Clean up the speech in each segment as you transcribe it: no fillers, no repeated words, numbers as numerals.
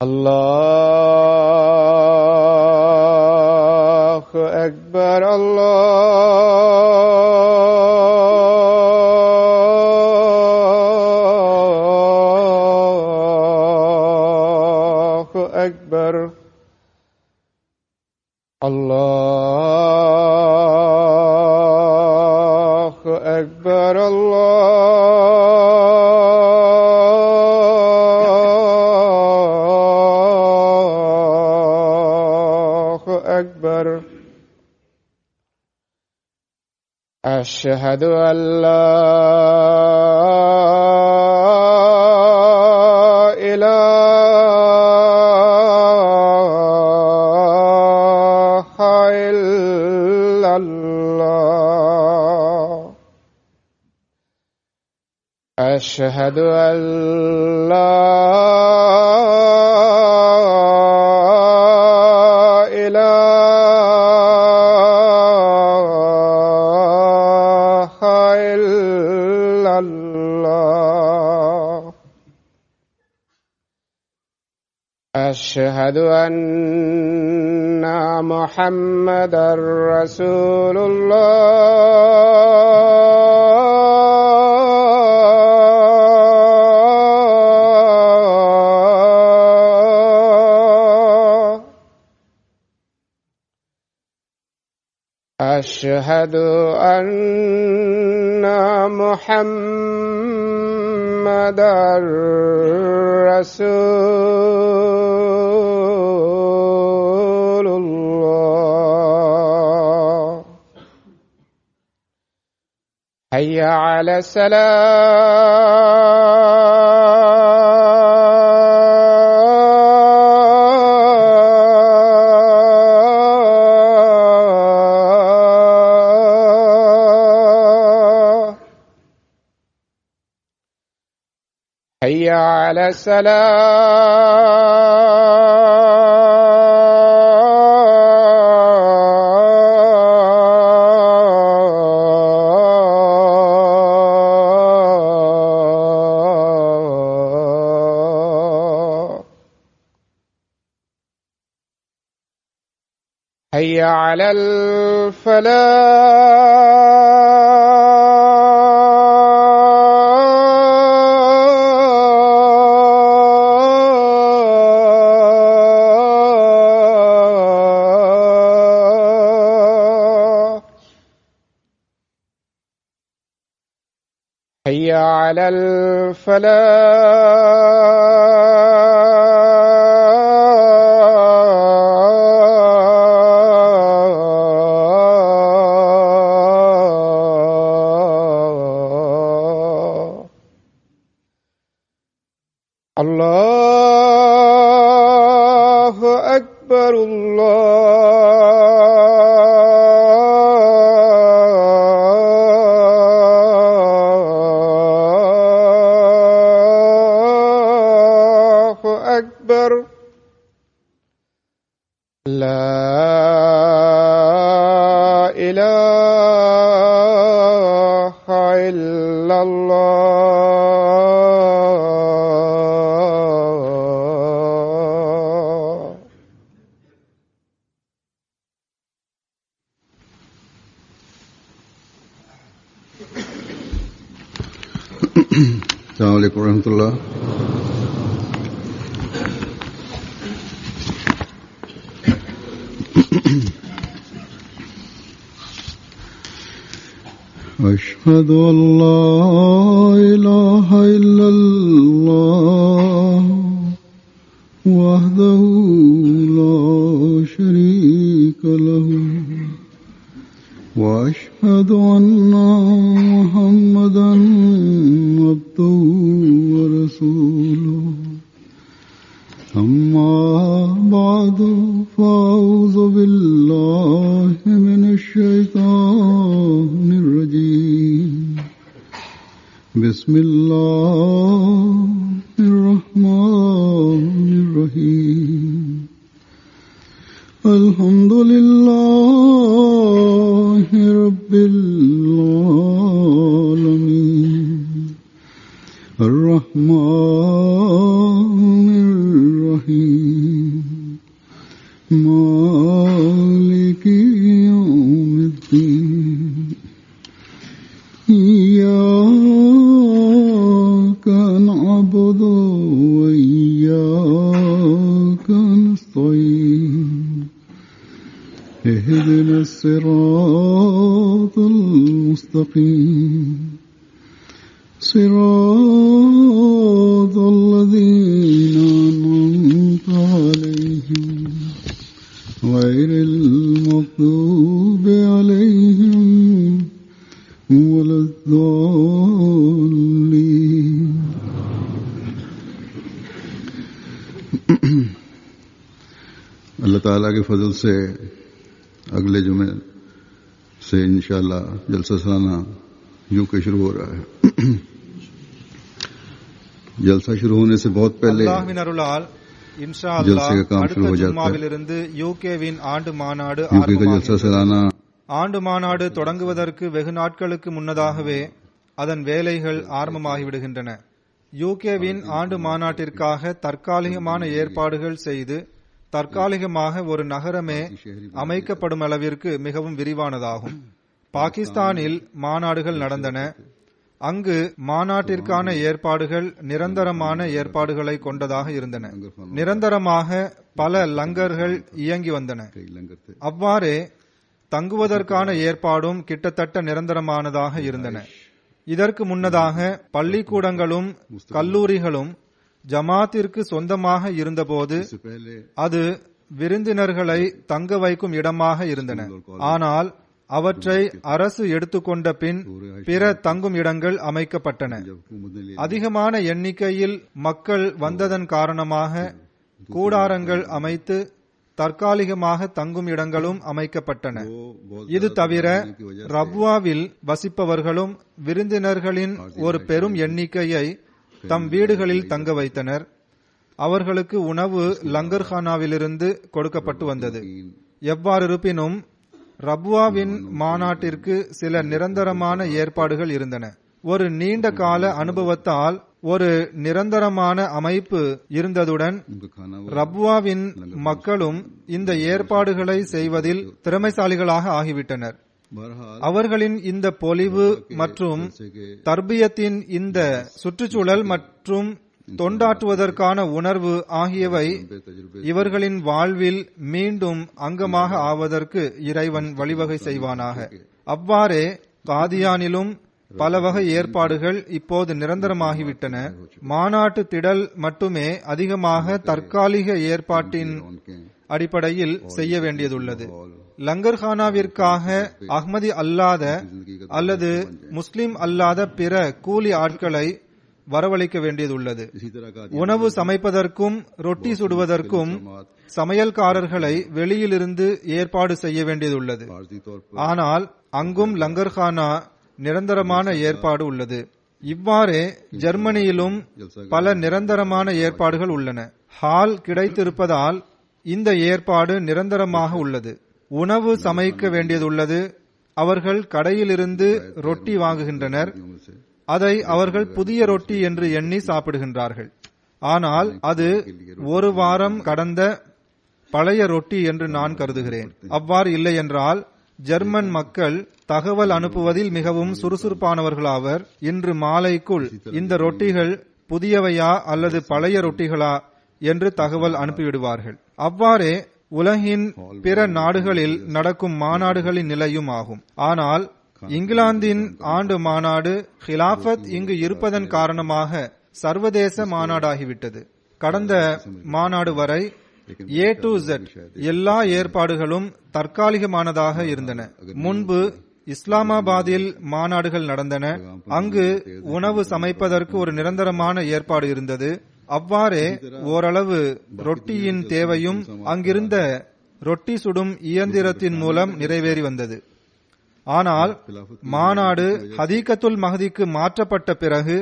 الله أكبر الله أكبر الله أكبر أشهد أن لا إله إلا الله أشهد أن لا أشهد أن محمدًا رسول الله أشهد أن محمدًا رسول الله حي على الصلاة حي على السلام حي على الفلاح حي على الفلاح الله أكبر الله أكبر لا إله إلا الله السلام عليكم ورحمة الله. أشهد أن لا إله إلا الله وحده لا شريك له وأشهد أن محمدًا عبده ورسوله أما بعد فأعوذ بالله من الشيطان الرجيم بسم الله الرحمن الرحيم الحمد لله رب العالمين الرحمن الرحيم مالك يوم الدين إياك نعبد وإياك نستعين اهدنا الصراط المستقيم صراط الذين أنعمت عليهم غير المغضوب عليهم ولا الضالين अल्लाह ताला के फजल से अगले जुमे से इंशाअल्लाह जलसा सालाना यूके शुरू हो रहा है। जलसा शुरू होने से बहुत पहले அல்லாஹ்வின் அருளால் இன்ஷா जलसे அல்லாஹ் का काम शुरू அடுத்த हो जाता है। ஜும்மாவிலிருந்து யூகேவின் ஆண்டு மாநாடு यूके का जलसा ஆரம்பமாகிறது. सालाना ஆண்டு மாநாடு தொடங்குவதற்கு வெகு நாட்களுக்கு முன்னதாகவே அதன் வேலைகள் ஆரம்பமாகிவிடுகின்றன. யூகேவின் ஆண்டு மாநாட்டிற்காக தற்காலிகமான ஏற்பாடுகள் செய்து தற்காலிகமாக ஒரு நகரமே அமைக்கப்படும் அளவிற்கு மிகவும் விரிவானதாகும். பாகிஸ்தானில் மாநாடுகள் நடந்தன. அங்கு மாநாட்டிற்கான ஏற்பாடுகள் நிரந்தரமான ஏற்பாடுகளை கொண்டதாக இருந்தன. நிரந்தரமாக பல லங்கர்கள் இயங்கி வந்தன. அவ்வாறே தங்குவதற்கான ஏற்பாடும் கிட்டத்தட்ட நிரந்தரமானதாக இருந்தன. இதற்கு முன்னதாக பள்ளிக்கூடங்களும் கல்லூரிகளும் ஜமாத்திற்கு சொந்தமாக இருந்தபோது அது விருந்தினர்களை தங்க வைக்கும் இடமாக இருந்தன. ஆனால் அவற்றை அரசு எடுத்துக்கொண்ட பின் பிற தங்கும் இடங்கள் அமைக்கப்பட்டன. அதிகமான எண்ணிக்கையில் மக்கள் வந்ததன் காரணமாக கூடாரங்கள் அமைத்து தற்காலிகமாக தங்கும் இடங்களும் அமைக்கப்பட்டன. இது தவிர ரப்வாவில் வசிப்பவர்களும் விருந்தினர்களின் ஒரு பெரும் எண்ணிக்கையை தம் வீடுகளில் தங்க வைத்தனர். அவர்களுக்கு உணவு லங்கர்ஹானாவிலிருந்து கொடுக்கப்பட்டு வந்தது. எவ்வாறு இருப்பினும் ரப்வாவின் மாநாட்டிற்கு சில நிரந்தரமான ஏற்பாடுகள் இருந்தன. ஒரு நீண்ட கால அனுபவத்தால் ஒரு நிரந்தரமான அமைப்பு இருந்ததுடன் ரப்வாவின் மக்களும் இந்த ஏற்பாடுகளை செய்வதில் திறமைசாலிகளாக ஆகிவிட்டனர். அவர்களின் இந்த பொலிவு மற்றும் தர்பியத்தின் இந்த சுற்றுச்சூழல் மற்றும் தொண்டாற்றுவதற்கான உணர்வு ஆகியவை இவர்களின் வாழ்வில் மீண்டும் அங்கமாக ஆவதற்கு இறைவன் வழிவகை செய்வானாக. அவ்வாறே காதியானிலும் பல வகை ஏற்பாடுகள் இப்போது நிரந்தரமாகிவிட்டன. மாநாட்டு திடல் மட்டுமே அதிகமாக தற்காலிக ஏற்பாட்டின் அடிப்படையில் செய்ய வேண்டியதுள்ளது. லங்கர்ஹானாவிற்காக அஹ்மதி அல்லாத அல்லது முஸ்லிம் அல்லாத பிற கூலி ஆட்களை வரவழைக்க வேண்டியதுள்ளது. உணவு சமைப்பதற்கும் ரொட்டி சுடுவதற்கும் சமையல்காரர்களை வெளியிலிருந்து ஏற்பாடு செய்ய வேண்டியதுள்ளது. ஆனால் அங்கும் லங்கர்ஹானா நிரந்தரமான ஏற்பாடு உள்ளது. இவ்வாறே ஜெர்மனியிலும் பல நிரந்தரமான ஏற்பாடுகள் உள்ளன. ஹால் கிடைத்திருப்பதால் இந்த ஏற்பாடு நிரந்தரமாக உள்ளது. உணவு சமைக்க வேண்டியதுள்ளது. அவர்கள் கடையிலிருந்து ரொட்டி வாங்குகின்றனர். அதை அவர்கள் புதிய ரொட்டி என்று எண்ணி சாப்பிடுகின்றார்கள். ஆனால் அது ஒரு வாரம் கடந்த பழைய ரொட்டி என்று நான் கருதுகிறேன். அவ்வாறு இல்லை என்றால் ஜெர்மன் மக்கள் தகவல் அனுப்புவதில் மிகவும் சுறுசுறுப்பானவர்களாவர். இன்று மாலைக்குள் இந்த ரொட்டிகள் புதியவையா அல்லது பழைய ரொட்டிகளா என்று தகவல் அனுப்பிவிடுவார்கள். அவ்வாறே உலகின் பிற நாடுகளில் நடக்கும் மாநாடுகளின் நிலையும் ஆகும். ஆனால் இங்கிலாந்தின் ஆண்டு மாநாடு ஹிலாஃபத் இங்கு இருப்பதன் காரணமாக சர்வதேச மாநாடாகிவிட்டது. கடந்த மாநாடு வரை A to Z எல்லா ஏற்பாடுகளும் தற்காலிகமானதாக இருந்தன. முன்பு இஸ்லாமாபாத்தில் மாநாடுகள் நடந்தன. அங்கு உணவு சமைப்பதற்கு ஒரு நிரந்தரமான ஏற்பாடு இருந்தது. அவ்வாறே ஓரளவு ரொட்டியின் தேவையும் அங்கிருந்த ரொட்டி சுடும் இயந்திரத்தின் மூலம் நிறைவேறி வந்தது. ஆனால் மாநாடு ஹதீகத்துல் மஹதிக்கு மாற்றப்பட்ட பிறகு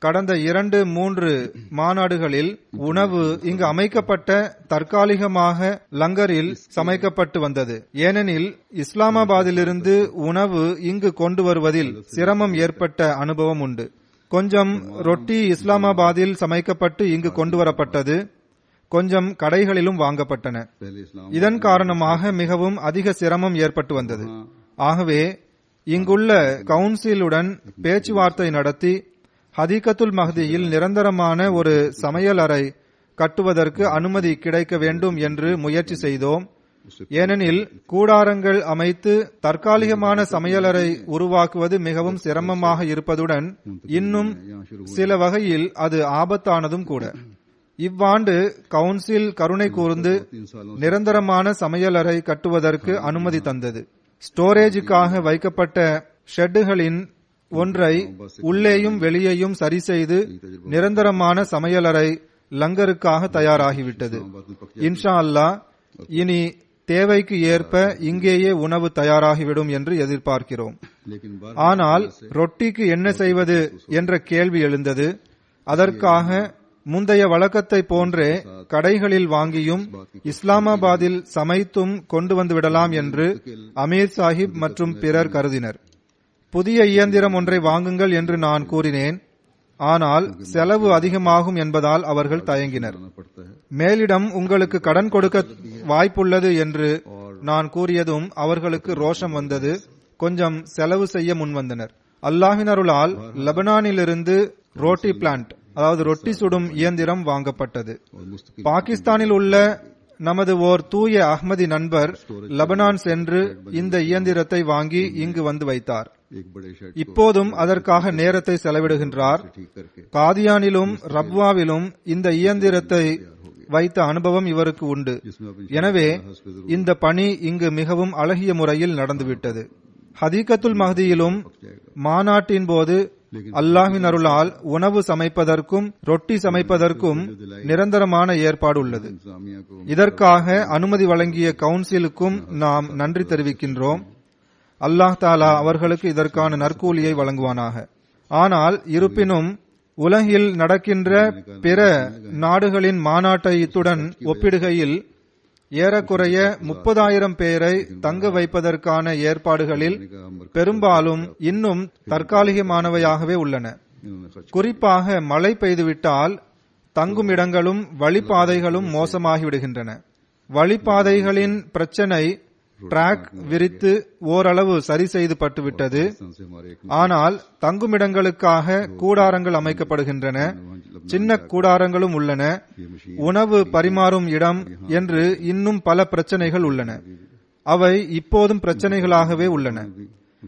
கடந்த 2-3 மாநாடுகளில் உணவு இங்கு அமைக்கப்பட்ட தற்காலிகமாக லங்கரில் சமைக்கப்பட்டு வந்தது. ஏனெனில் இஸ்லாமாபாத்திலிருந்து உணவு இங்கு கொண்டு வருவதில் சிரமம் ஏற்பட்ட அனுபவம் உண்டு. கொஞ்சம் ரொட்டி இஸ்லாமாபாத்தில் சமைக்கப்பட்டு இங்கு கொண்டு வரப்பட்டது, கொஞ்சம் கடைகளிலும் வாங்கப்பட்டன. இதன் காரணமாக மிகவும் அதிக சிரமம் ஏற்பட்டு வந்தது. ஆகவே இங்குள்ள கவுன்சிலுடன் பேச்சுவார்த்தை நடத்தி ஹதீகத்துல் மஹதியில் நிரந்தரமான ஒரு சமையலறை கட்டுவதற்கு அனுமதி கிடைக்க வேண்டும் என்று முயற்சி செய்தோம். ஏனெனில் கூடாரங்கள் அமைத்து தற்காலிகமான சமையலறை உருவாக்குவது மிகவும் சிரமமாக இருப்பதுடன் இன்னும் சில வகையில் அது ஆபத்தானதும் கூட. இவ்வாண்டு கவுன்சில் கருணை கூர்ந்து நிரந்தரமான சமையலறை கட்டுவதற்கு அனுமதி தந்தது. ஸ்டோரேஜுக்காக வைக்கப்பட்ட ஷெட்டுகளின் ஒன்றை உள்ளேயும் வெளியேயும் சரி செய்து நிரந்தரமான சமையலறை லங்கருக்காக தயாராகிவிட்டது. இன்ஷா அல்லாஹ் இனி தேவைக்கு ஏற்ப இங்கேயே உணவு தயாராகிவிடும் என்று எதிர்பார்க்கிறோம். ஆனால் ரொட்டிக்கு என்ன செய்வது என்ற கேள்வி எழுந்தது. அதற்காக முந்தைய வழக்கத்தை போன்றே கடைகளில் வாங்கியும் இஸ்லாமாபாத்தில் சமைத்தும் கொண்டு வந்து விடலாம் என்று அமீர் சாஹிப் மற்றும் பிறர் கருதினர். புதிய இயந்திரம் ஒன்றை வாங்குங்கள் என்று நான் கூறினேன். ஆனால் செலவு அதிகமாகும் என்பதால் அவர்கள் தயங்கினர். மேலிடம் உங்களுக்கு கடன் கொடுக்க வாய்ப்புள்ளது என்று நான் கூறியதும் அவர்களுக்கு ரோஷம் வந்தது. கொஞ்சம் செலவு செய்ய முன்வந்தனர். அல்லாஹ்வின் அருளால் லெபனானிலிருந்து ரோட்டி பிளான்ட், அதாவது ரொட்டி சுடும் இயந்திரம் வாங்கப்பட்டது. பாகிஸ்தானில் உள்ள நமது ஓர் தூய அஹ்மதி நண்பர் லெபனான் சென்று இந்த இயந்திரத்தை வாங்கி இங்கு வந்து வைத்தார். இப்போதும் அதற்காக நேரத்தை செலவிடுகின்றார். காதியானிலும் ரப்வாவிலும் இந்த இயந்திரத்தை வைத்த அனுபவம் இவருக்கு உண்டு. எனவே இந்த பணி இங்கு மிகவும் அழகிய முறையில் நடந்துவிட்டது. ஹதீகத்துல் மஹதியிலும் மாநாட்டின் போது அல்லாஹ்வின் அருளால் உணவு சமைப்பதற்கும் ரொட்டி சமைப்பதற்கும் நிரந்தரமான ஏற்பாடு உள்ளது. இதற்காக அனுமதி வழங்கிய கவுன்சிலுக்கும் நாம் நன்றி தெரிவிக்கின்றோம். அல்லாஹ் தாலா அவர்களுக்கு இதற்கான நற்கூலியை வழங்குவானாக. ஆனால் இருப்பினும் உலகில் நடக்கின்ற பிற நாடுகளின் மாநாட்டை இத்துடன் ஒப்பிடுகையில் ஏறக்குறைய 30,000 பேரை தங்க வைப்பதற்கான ஏற்பாடுகளில் பெரும்பாலும் இன்னும் தற்காலிகமானவையாகவே உள்ளன. குறிப்பாக மழை பெய்துவிட்டால் தங்கும் இடங்களும் வழிப்பாதைகளும் மோசமாகிவிடுகின்றன. வழிப்பாதைகளின் பிரச்சனை டிராக் விரித்து ஓரளவு சரி செய்து பட்டுவிட்டது. ஆனால் தங்குமிடங்களுக்காக கூடாரங்கள் அமைக்கப்படுகின்றன. சின்ன கூடாரங்களும் உள்ளன. உணவு பரிமாறும் இடம் என்று இன்னும் பல பிரச்சனைகள் உள்ளன. அவை இப்போதும் பிரச்சனைகளாகவே உள்ளன.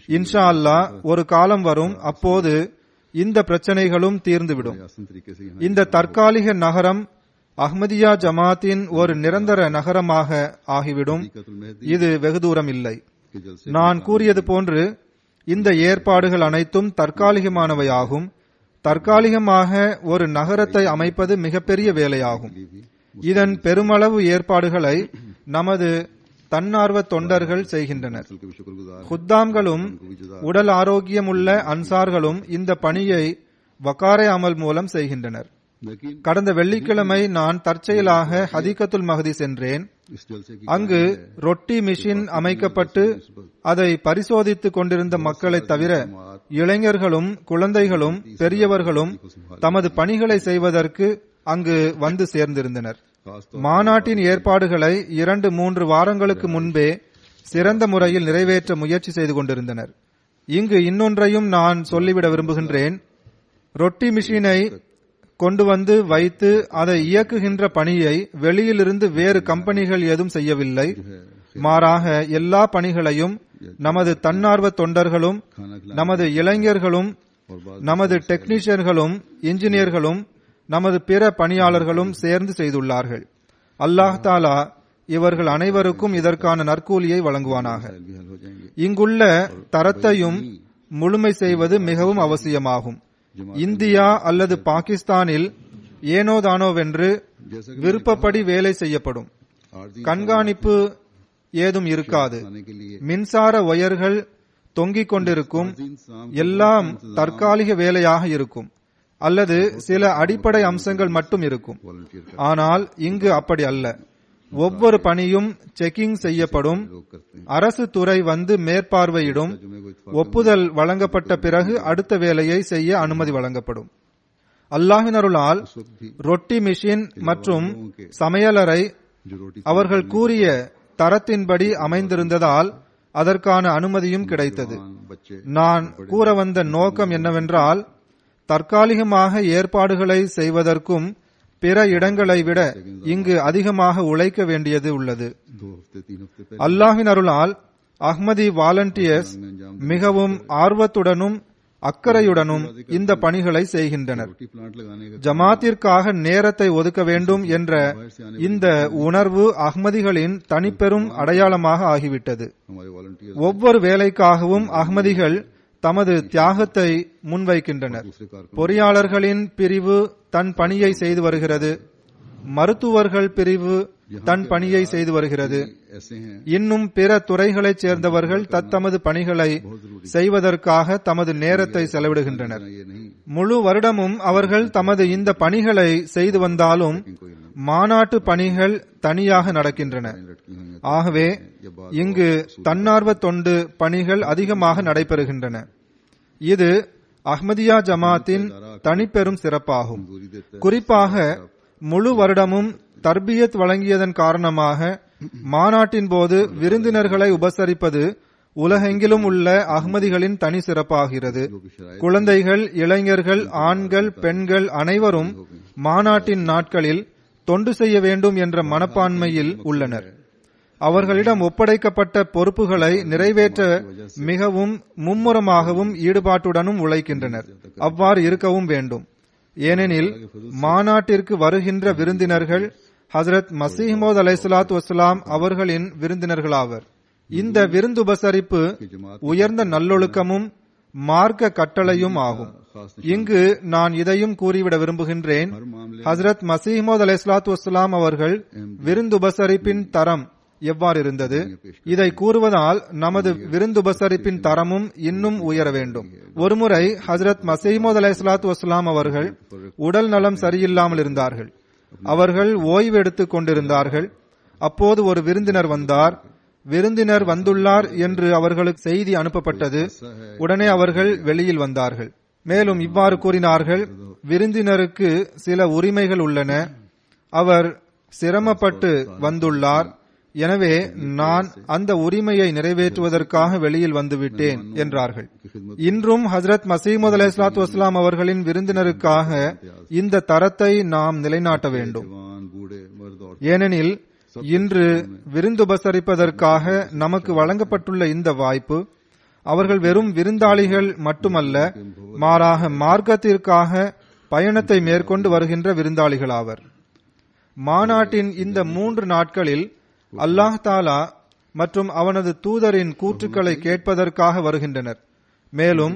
இன்ஷா அல்லாஹ் ஒரு காலம் வரும், அப்போது இந்த பிரச்சனைகளும் தீர்ந்துவிடும். இந்த தற்காலிக நகரம் அஹ்மதியா ஜமாத்தின் ஒரு நிரந்தர நகரமாக ஆகிவிடும். இது வெகு தூரம் இல்லை. நான் கூறியது போன்று இந்த ஏற்பாடுகள் அனைத்தும் தற்காலிகமானவையாகும். தற்காலிகமாக ஒரு நகரத்தை அமைப்பது மிகப்பெரிய வேலையாகும். இதன் பெருமளவு ஏற்பாடுகளை நமது தன்னார்வ தொண்டர்கள் செய்கின்றனர். ஹுத்தாம்களும் உடல் ஆரோக்கியமுள்ள அன்சார்களும் இந்த பணியை வகாரே அமல் மூலம் செய்கின்றனர். கடந்த வெள்ளிக்கிழமை நான் தற்செயலாக ஹதீகத்துல் மஹதி சென்றேன். அங்கு ரொட்டி மிஷின் அமைக்கப்பட்டு அதை பரிசோதித்துக் கொண்டிருந்த மக்களை தவிர இளைஞர்களும் குழந்தைகளும் பெரியவர்களும் தமது பணிகளை செய்வதற்கு அங்கு வந்து சேர்ந்திருந்தனர். மாநாட்டின் ஏற்பாடுகளை 2-3 வாரங்களுக்கு முன்பே சிறந்த முறையில் நிறைவேற்ற முயற்சி செய்து கொண்டிருந்தனர். இங்கு இன்னொன்றையும் நான் சொல்லிவிட விரும்புகின்றேன். ரொட்டி மிஷினை கொண்டு வந்து வைத்து அதை இயக்குகின்ற பணியை வெளியிலிருந்து வேறு கம்பெனிகள் ஏதும் செய்யவில்லை. மாறாக எல்லா பணிகளையும் நமது தன்னார்வ தொண்டர்களும் நமது இளைஞர்களும் நமது டெக்னீஷியன்களும் இன்ஜினியர்களும் நமது பிற பணியாளர்களும் சேர்ந்து செய்துள்ளார்கள். அல்லாஹ் தாலா இவர்கள் அனைவருக்கும் இதற்கான நற்கூலியை வழங்குவானாக. இங்குள்ள தரத்தையும் முழுமை செய்வது மிகவும் அவசியமாகும். இந்தியா அல்லது பாகிஸ்தானில் ஏனோதானோவென்று விருப்பப்படி வேலை செய்யப்படும். கண்காணிப்பு ஏதும் இருக்காது. மின்சார ஒயர்கள் தொங்கிக் கொண்டிருக்கும். எல்லாம் தற்காலிக வேலையாக இருக்கும் அல்லது சில அடிப்படை அம்சங்கள் மட்டும் இருக்கும். ஆனால் இங்கு அப்படி அல்ல. ஒவ்வொரு பணியும் செக்கிங் செய்யப்படும். அரசு துறை வந்து மேற்பார்வையிடும். ஒப்புதல் வழங்கப்பட்ட பிறகு அடுத்த வேலையை செய்ய அனுமதி வழங்கப்படும். அல்லாஹ்வின் அருளால் ரொட்டி மிஷின் மற்றும் சமையலறை அவர்கள் கூறிய தரத்தின்படி அமைந்திருந்ததால் அதற்கான அனுமதியும் கிடைத்தது. நான் கூற வந்த நோக்கம் என்னவென்றால், தற்காலிகமாக ஏற்பாடுகளை செய்வதற்கும் பிற இடங்களை விட இங்கு அதிகமாக உழைக்க வேண்டியது உள்ளது. அல்லாஹ்வின் அருளால் அஹ்மதி வாலண்டியர்ஸ் மிகவும் ஆர்வத்துடனும் அக்கறையுடனும் இந்த பணிகளை செய்கின்றனர். ஜமாத்திற்காக நேரத்தை ஒதுக்க வேண்டும் என்ற இந்த உணர்வு அஹ்மதிகளின் தனிப்பெரும் அடையாளமாக ஆகிவிட்டது. ஒவ்வொரு வேலைக்காகவும் அஹ்மதிகள் தமது தியாகத்தை முன்வைக்கின்றனர். பொறியாளர்களின் பிரிவு தன் பணியை செய்து வருகிறது. மருத்துவர்கள் பிரிவு தன் பணியை செய்து வருகிறது. இன்னும் பிற துறைகளைச் சேர்ந்தவர்கள் தத்தமது பணிகளை செய்வதற்காக தமது நேரத்தை செலவிடுகின்றனர். முழு வருடமும் அவர்கள் தமது இந்த பணிகளை செய்து வந்தாலும் மாநாட்டு பணிகள் தனியாக நடக்கின்றன. ஆகவே இங்கு தன்னார்வ தொண்டு பணிகள் அதிகமாக நடைபெறுகின்றன. இது அஹ்மதியா ஜமாத்தின் தனிப்பெரும் சிறப்பாகும். குறிப்பாக முழு வருடமும் தர்பியத் வழங்கியதன் காரணமாக மாநாட்டின் போது விருந்தினர்களை உபசரிப்பது உலகெங்கிலும் உள்ள அஹ்மதிகளின் தனி சிறப்பாகிறது. குழந்தைகள், இளைஞர்கள், ஆண்கள், பெண்கள் அனைவரும் மாநாட்டின் நாட்களில் தொண்டு செய்ய வேண்டும் என்ற மனப்பான்மையில் உள்ளனர். அவர்களிடம் ஒப்படைக்கப்பட்ட பொறுப்புகளை நிறைவேற்ற மிகவும் மும்முரமாகவும் ஈடுபாட்டுடனும் உழைக்கின்றனர். அவ்வாறு இருக்கவும் வேண்டும். ஏனெனில் மாநாட்டிற்கு வருகின்ற விருந்தினர்கள் ஹசரத் மசீஹ் மவ்ஊத் அலைஹிஸ்ஸலாத்து வஸ்ஸலாம் அவர்களின் விருந்தினர்களாவர். இந்த விருந்துபசரிப்பு உயர்ந்த நல்லொழுக்கமும் மார்க்க கட்டளையும் ஆகும். இங்கு நான் இதையும் கூறிவிட விரும்புகின்றேன். ஹசரத் மசீஹ் மவ்ஊத் அலைஹிஸ்ஸலாத்து வஸ்ஸலாம் அவர்கள் விருந்துபசரிப்பின் தரம் எவ்வாறு இருந்தது, இதை கூறுவதால் நமது விருந்துபசரிப்பின் தரமும் இன்னும் உயர வேண்டும். ஒருமுறை ஹசரத் மசீஹ் மவ்ஊத் அலைஹிஸ்ஸலாத்து வஸ்ஸலாம் அவர்கள் உடல் நலம் சரியில்லாமல் இருந்தார்கள். அவர்கள் ஓய்வு எடுத்துக் கொண்டிருந்தார்கள். அப்போது ஒரு விருந்தினர் வந்தார். விருந்தினர் வந்துள்ளார் என்று அவர்களுக்கு செய்தி அனுப்பப்பட்டது. உடனே அவர்கள் வெளியில் வந்தார்கள். மேலும் இவ்வாறு கூறினார்கள், விருந்தினருக்கு சில உரிமைகள் உள்ளன. அவர் சிரமப்பட்டு வந்துள்ளார். எனவே நான் அந்த உரிமையை நிறைவேற்றுவதற்காக வெளியில் வந்துவிட்டேன் என்றார்கள். இன்றும் ஹசரத் மசீஹ் மவ்ஊத் அலைஹிஸ்ஸலாத்து வஸ்ஸலாம் அவர்களின் விருந்தினருக்காக இந்த தரத்தை நாம் நிலைநாட்ட வேண்டும். ஏனெனில் இன்று விருந்துபசரிப்பதற்காக நமக்கு வழங்கப்பட்டுள்ள இந்த வாய்ப்பு அவர்கள் வெறும் விருந்தாளிகள் மட்டுமல்ல, மாறாக மார்க்கத்திற்காக பயணத்தை மேற்கொண்டு வருகின்ற விருந்தாளிகளாவர். மாநாட்டின் இந்த 3 நாட்களில் அல்லாஹ் தாலா மற்றும் அவனது தூதரின் கூற்றுக்களை கேட்பதற்காக வருகின்றனர். மேலும்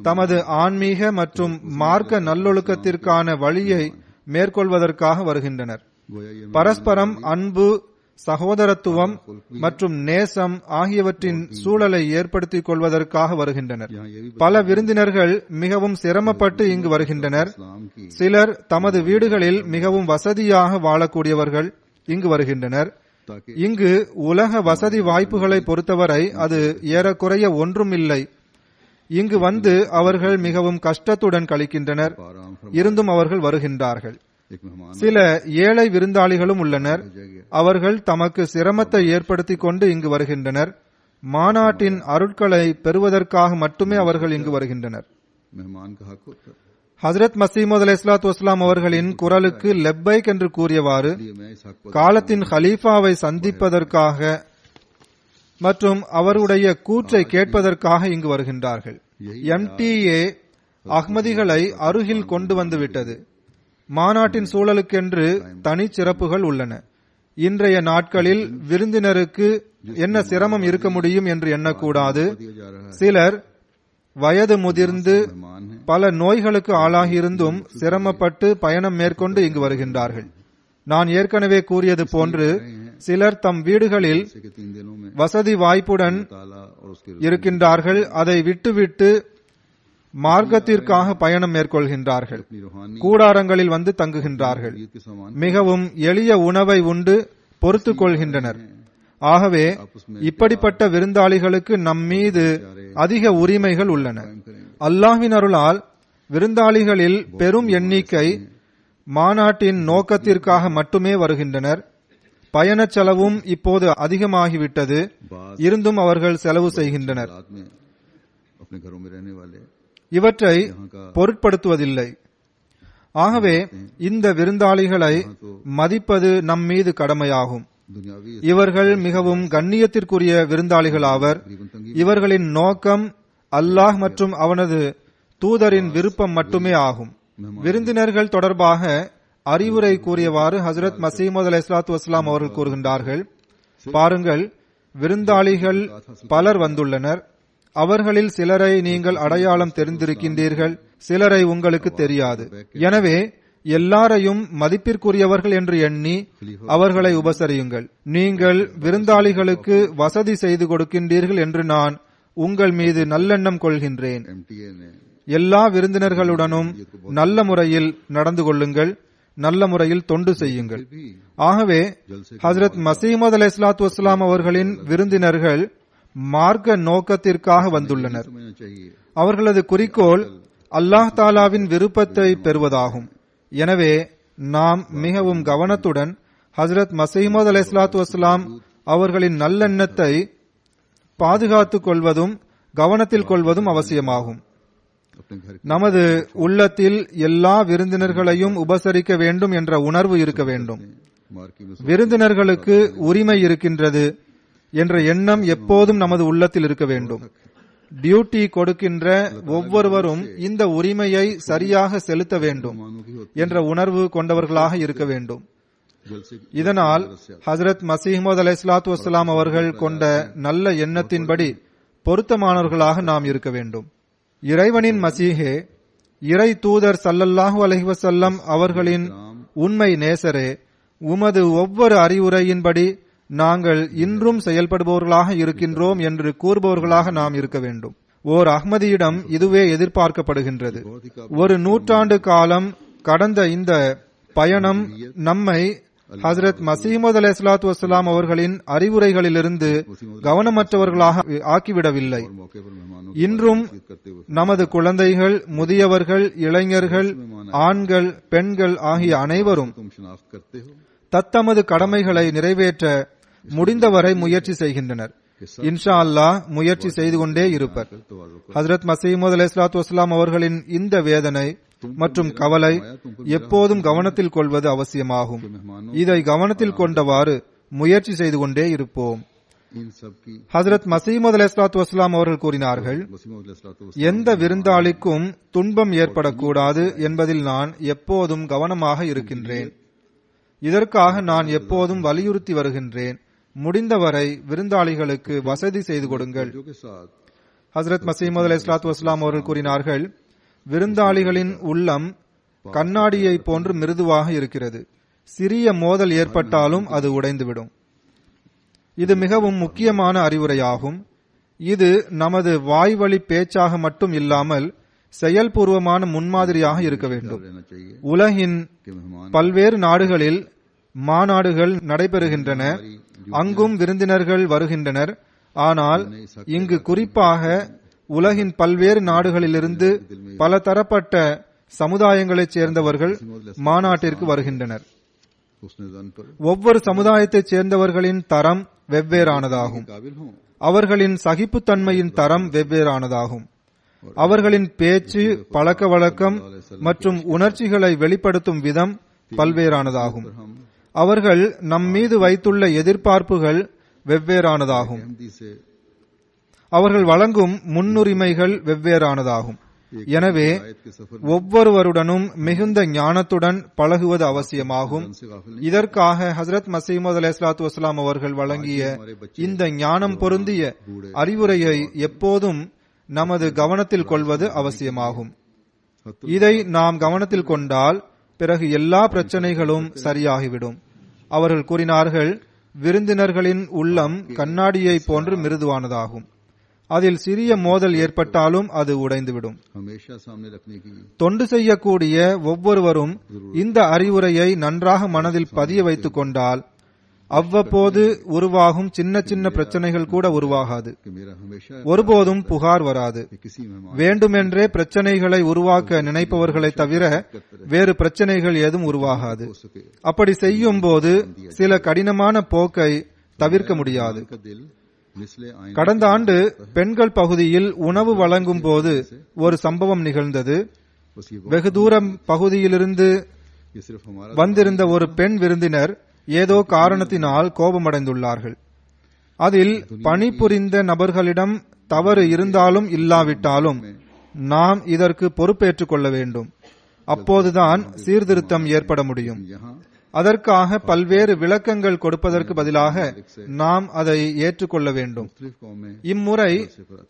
தமது ஆன்மீக மற்றும் மார்க்க நல்லொழுக்கத்திற்கான வழியை மேற்கொள்வதற்காக வருகின்றனர். பரஸ்பரம் அன்பு, சகோதரத்துவம் மற்றும் நேசம் ஆகியவற்றின் சூழலை ஏற்படுத்திக் கொள்வதற்காக வருகின்றனர். பல விருந்தினர்கள் மிகவும் சிரமப்பட்டு இங்கு வருகின்றனர். சிலர் தமது வீடுகளில் மிகவும் வசதியாக வாழக்கூடியவர்கள் இங்கு வருகின்றனர். இங்கு உலக வசதி வாய்ப்புகளை பொறுத்தவரை அது ஏறக்குறைய ஒன்றும் இல்லை. இங்கு வந்து அவர்கள் மிகவும் கஷ்டத்துடன் கழிக்கின்றனர். இருந்தும் அவர்கள் வருகின்றார்கள். சில ஏழை விருந்தாளிகளும் உள்ளனர். அவர்கள் தமக்கு சிரமத்தை ஏற்படுத்திக் கொண்டு இங்கு வருகின்றனர். மாநாட்டின் அருட்களை பெறுவதற்காக மட்டுமே அவர்கள் இங்கு வருகின்றனர். ஹசரத் மசீஹ் மவ்ஊத் அலைஹிஸ்ஸலாத்து வஸ்ஸலாம் அவர்களின் குரலுக்கு லெப்பைக் என்று கூறியவாறு காலத்தின் ஹலீஃபாவை சந்திப்பதற்காக மற்றும் அவருடைய கூற்றை கேட்பதற்காக இங்கு வருகின்றார்கள். MTA அஹ்மதிகளை அருகில் கொண்டு வந்துவிட்டது. மாநாட்டின் சூழலுக்கென்று தனி சிறப்புகள் உள்ளன. இன்றைய நாட்களில் விருந்தினருக்கு என்ன சிரமம் இருக்க முடியும் என்று எண்ணக்கூடாது. சிலர் வயது முதிர்ந்து मेहमान हैं, பல நோய்களுக்கு ஆளாகியிருந்தும் சிரமப்பட்டு பயணம் மேற்கொண்டு இங்கு வருகின்றார்கள். நான் ஏற்கனவே கூறியது போன்று சிலர் தம் வீடுகளில் जैसे कि 3 दिनों में வசதி வாய்ப்புடன் ताला और उसके இருக்கின்றார்கள். அதை விட்டுவிட்டு மார்க்கத்திற்காக பயணம் மேற்கொள்கின்றார்கள். अपनी रूहानी கூடாரங்களில் வந்து தங்குகின்றார்கள். के सामान மிகவும் எளிய உணவை உண்டு பொறுத்துக் கொள்கின்றனர். ஆகவே இப்படிப்பட்ட விருந்தாளிகளுக்கு நம் மீது அதிக உரிமைகள் உள்ளன. அல்லாஹ்வின் அருளால் விருந்தாளிகளில் பெரும் எண்ணிக்கை மாநாட்டின் நோக்கத்திற்காக மட்டுமே வருகின்றனர். பயணச் செலவும் இப்போது அதிகமாகிவிட்டது. இருந்தும் அவர்கள் செலவு செய்கின்றனர். रात में अपने घरों में रहने वाले இவற்றை பொருட்படுத்துவதில்லை. ஆகவே இந்த விருந்தாளிகளை மதிப்பது நம் மீது கடமையாகும். दुनियावी இவர்கள் மிகவும் கண்ணியத்திற்குரிய விருந்தாளிகளாவர். இவர்களின் நோக்கம் அல்லாஹ் மற்றும் அவனது தூதரின் விருப்பம் மட்டுமே ஆகும். விருந்தினர்கள் தொடர்பாக அறிவுரை கூறியவாறு ஹஜ்ரத் மசீமது அலைஹிஸ்ஸலாத்து வஸ்ஸலாம் அவர்கள் கூறுகின்றார்கள், பாருங்கள், விருந்தாளிகள் பலர் வந்துள்ளனர். அவர்களில் சிலரை நீங்கள் அடையாளம் தெரிந்திருக்கின்றீர்கள், சிலரை உங்களுக்கு தெரியாது. எனவே எல்லாரையும் மதிப்பிற்குரியவர்கள் என்று எண்ணி அவர்களை உபசரியுங்கள். நீங்கள் விருந்தாளிகளுக்கு வசதி செய்து கொடுக்கின்றீர்கள் என்று நான் உங்கள் மீது நல்லெண்ணம் கொள்கின்றேன். MTA ने எல்லா விருந்தினர்களுடனும் நல்ல முறையில் நடந்து கொள்ளுங்கள், நல்ல முறையில் தொண்டு செய்யுங்கள். ஆகவே ஹஜ்ரத் மசீமது அலைஹிஸ்ஸலாத்து வஸ்ஸலாம் அவர்களின் விருந்தினர்கள் மார்க்க நோக்கத்திற்காக வந்துள்ளனர். समझना चाहिए அவர்களது குறிக்கோள் அல்லாஹ் தாலாவின் விருப்பத்தை பெறுவதாகும். எனவே நாம் மிகவும் கவனத்துடன் ஹஜ்ரத் மசீமது அலைஹிஸ்ஸலாத்து வஸ்ஸலாம் அவர்களின் நல்லெண்ணத்தை பாதுகாத்துக் கொள்வதும் கவனத்தில் கொள்வதும் அவசியமாகும். अपने घर நமது உள்ளத்தில் எல்லா விருந்தினர்களையும் உபசரிக்க வேண்டும் என்ற உணர்வு இருக்க வேண்டும். मार्की में விருந்தினர்களுக்கு உரிமை இருக்கின்றது என்ற எண்ணம் எப்போதும் நமது உள்ளத்தில் இருக்க வேண்டும். டியூட்டி கொடுக்கின்ற ஒவ்வொருவரும் இந்த உரிமையை சரியாக செலுத்த வேண்டும் என்ற உணர்வு கொண்டவர்களாக இருக்க வேண்டும். जलसे இதனால் ஹஜ்ரத் மசீமது அலைஹிஸ்ஸலாத்து வஸ்ஸலாம் அவர்கள் கொண்ட நல்ல எண்ணத்தின்படி பொருத்தமானவர்களாக நாம் இருக்க வேண்டும். இறைவனின் மசீஹே, இறை தூதர் ஸல்லல்லாஹு அலைஹி வஸல்லம் அவர்களின் உண்மை நேசரே, உமது ஒவ்வொரு அறிவுரையின்படி நாங்கள் இன்றும் செயல்படுபவர்களாக இருக்கின்றோம் என்று கூறுபவர்களாக நாம் இருக்க வேண்டும். ஓர் அஹ்மதியிடம் இதுவே எதிர்பார்க்கப்படுகின்றது. ஒரு நூற்றாண்டு காலம் கடந்த இந்த பயணம் நம்மை ஹஜ்ரத் மசீமது அலைஹிஸ்ஸலாத்து வஸ்ஸலாம் அவர்களின் அறிவுரைகளிலிருந்து கவனமற்றவர்களாக ஆக்கிவிடவில்லை. मौके पर मेहमानों இன்றும் करते हुए நமது குழந்தைகள், முதியவர்கள், இளைஞர்கள், ஆண்கள், பெண்கள் ஆகிய அனைவரும் तुम शनाख्त करते हो தத்தமது கடமைகளை நிறைவேற்ற முடிந்தவரை முயற்சி செய்கின்றனர். இன்ஷா அல்லாஹ் முயற்சி செய்து கொண்டே இருப்பர். ஹஜ்ரத் மசீமது அலைஹிஸ்ஸலாத்து வஸ்ஸலாம் அவர்களின் இந்த வேதனை மற்றும் கவலை எப்போதும் கவனத்தில் கொள்வது அவசியமாகும். இதை கவனத்தில் கொண்டவாறு முயற்சி செய்து கொண்டே இருப்போம். इन सब की ஹஜ்ரத் மசீமது அலைஹிஸ்ஸலாத்து வஸ்ஸலாம் அவர்கள் கூறினார்கள், எந்த விருந்தாளிக்கும் துன்பம் ஏற்படக்கூடாது என்பதில் நான் எப்போதும் கவனமாக இருக்கின்றேன். இதற்காக நான் எப்போதும் வலியுறுத்தி வருகின்றேன். முடிந்தவரை விருந்தாளிகளுக்கு வசதி செய்து கொடுங்கள். के साथ ஹஜ்ரத் மசீமது அலைஹிஸ்ஸலாத்து வஸ்ஸலாம் அவர்கள் கூறினார்கள், விருந்தாளிகளின் உள்ளம் கண்ணாடியை போன்று மிருதுவாக இருக்கிறது. சிறிய மோதல் ஏற்பட்டாலும் அது உடைந்துவிடும். இது மிகவும் முக்கியமான அறிவுரையாகும். இது நமது வாய்வழி பேச்சாக மட்டும் இல்லாமல் செயல்பூர்வமான முன்மாதிரியாக இருக்க வேண்டும். रहना चाहिए உலகின் कि मेहमान பல்வேறு நாடுகளில் மாநாடுகள் நடைபெறுகின்றன. அங்கும் விருந்தினர்கள் வருகின்றனர். ஆனால் இங்கு குறிப்பாக உலகின் பல்வேறு நாடுகளிலிருந்து பல தரப்பட்ட சமுதாயங்களைச் சேர்ந்தவர்கள் மாநாட்டிற்கு வருகின்றனர். उसने जन पर ஒவ்வொரு சமுதாயத்தைச் சேர்ந்தவர்களின் தரம் வெவ்வேறானதாகும். काबिल हों அவர்களின் சகிப்புத்தன்மையின் தரம் வெவ்வேறானதாகும். அவர்களின் பேச்சு, பழக்க வழக்கம் மற்றும் உணர்ச்சிகளை வெளிப்படுத்தும் விதம் பல்வேறானதாகும். அவர்கள் நம் மீது வைத்துள்ள எதிர்பார்ப்புகள் வெவ்வேறானதாகும். अहमदी से அவர்கள் வழங்கும் முன்னுரிமைகள் வெவ்வேறானதாகும். எனவே ஒவ்வொருவருடனும் மிகுந்த ஞானத்துடன் பழகுவது அவசியமாகும். இதற்காக ஹஜ்ரத் மசீமது அலைஹிஸ்ஸலாத்து வஸ்ஸலாம் அவர்கள் வழங்கிய இந்த ஞானம் பொருந்திய அறிவுரையை எப்போதும் நமது கவனத்தில் கொள்வது அவசியமாகும். இதை நாம் கவனத்தில் கொண்டால் பிறகு எல்லா பிரச்சனைகளும் சரியாகிவிடும். அவர்கள் கூறினார்கள், விருந்தினர்களின் உள்ளம் கண்ணாடியை போன்று மிருதுவானதாகும். அதில் சிறிய மோதல் ஏற்பட்டாலும் அது உடைந்துவிடும். தொண்டு செய்யக்கூடிய ஒவ்வொருவரும் இந்த அறிவுரையை நன்றாக மனதில் பதிய வைத்துக் கொண்டால் அவ்வப்போது உருவாகும் சின்ன சின்ன பிரச்சனைகள் கூட உருவாகாது. ஒருபோதும் புகார் வராது. வேண்டுமென்றே பிரச்சனைகளை உருவாக்க நினைப்பவர்களை தவிர வேறு பிரச்சனைகள் ஏதும் உருவாகாது. அப்படி செய்யும் போது சில கடினமான போக்கை தவிர்க்க முடியாது. கடந்த ஆண்டு பெண்கள் பகுதியில் உணவு வழங்கும் போது ஒரு சம்பவம் நிகழ்ந்தது. வெகு தூரம் பகுதியிலிருந்து வந்திருந்த ஒரு பெண் விருந்தினர் ஏதோ காரணத்தினால் கோபமடைந்துள்ளார்கள். அதில் பணிபுரிந்த நபர்களிடம் தவறு இருந்தாலும் இல்லாவிட்டாலும் நாம் இதற்கு பொறுப்பேற்றுக் கொள்ள வேண்டும். அப்போதுதான் சீர்திருத்தம் ஏற்பட முடியும். அதற்காக பல்வேறு விளக்கங்கள் கொடுப்பதற்கு பதிலாக நாம் அதை ஏற்றுக்கொள்ள வேண்டும். இம்முறை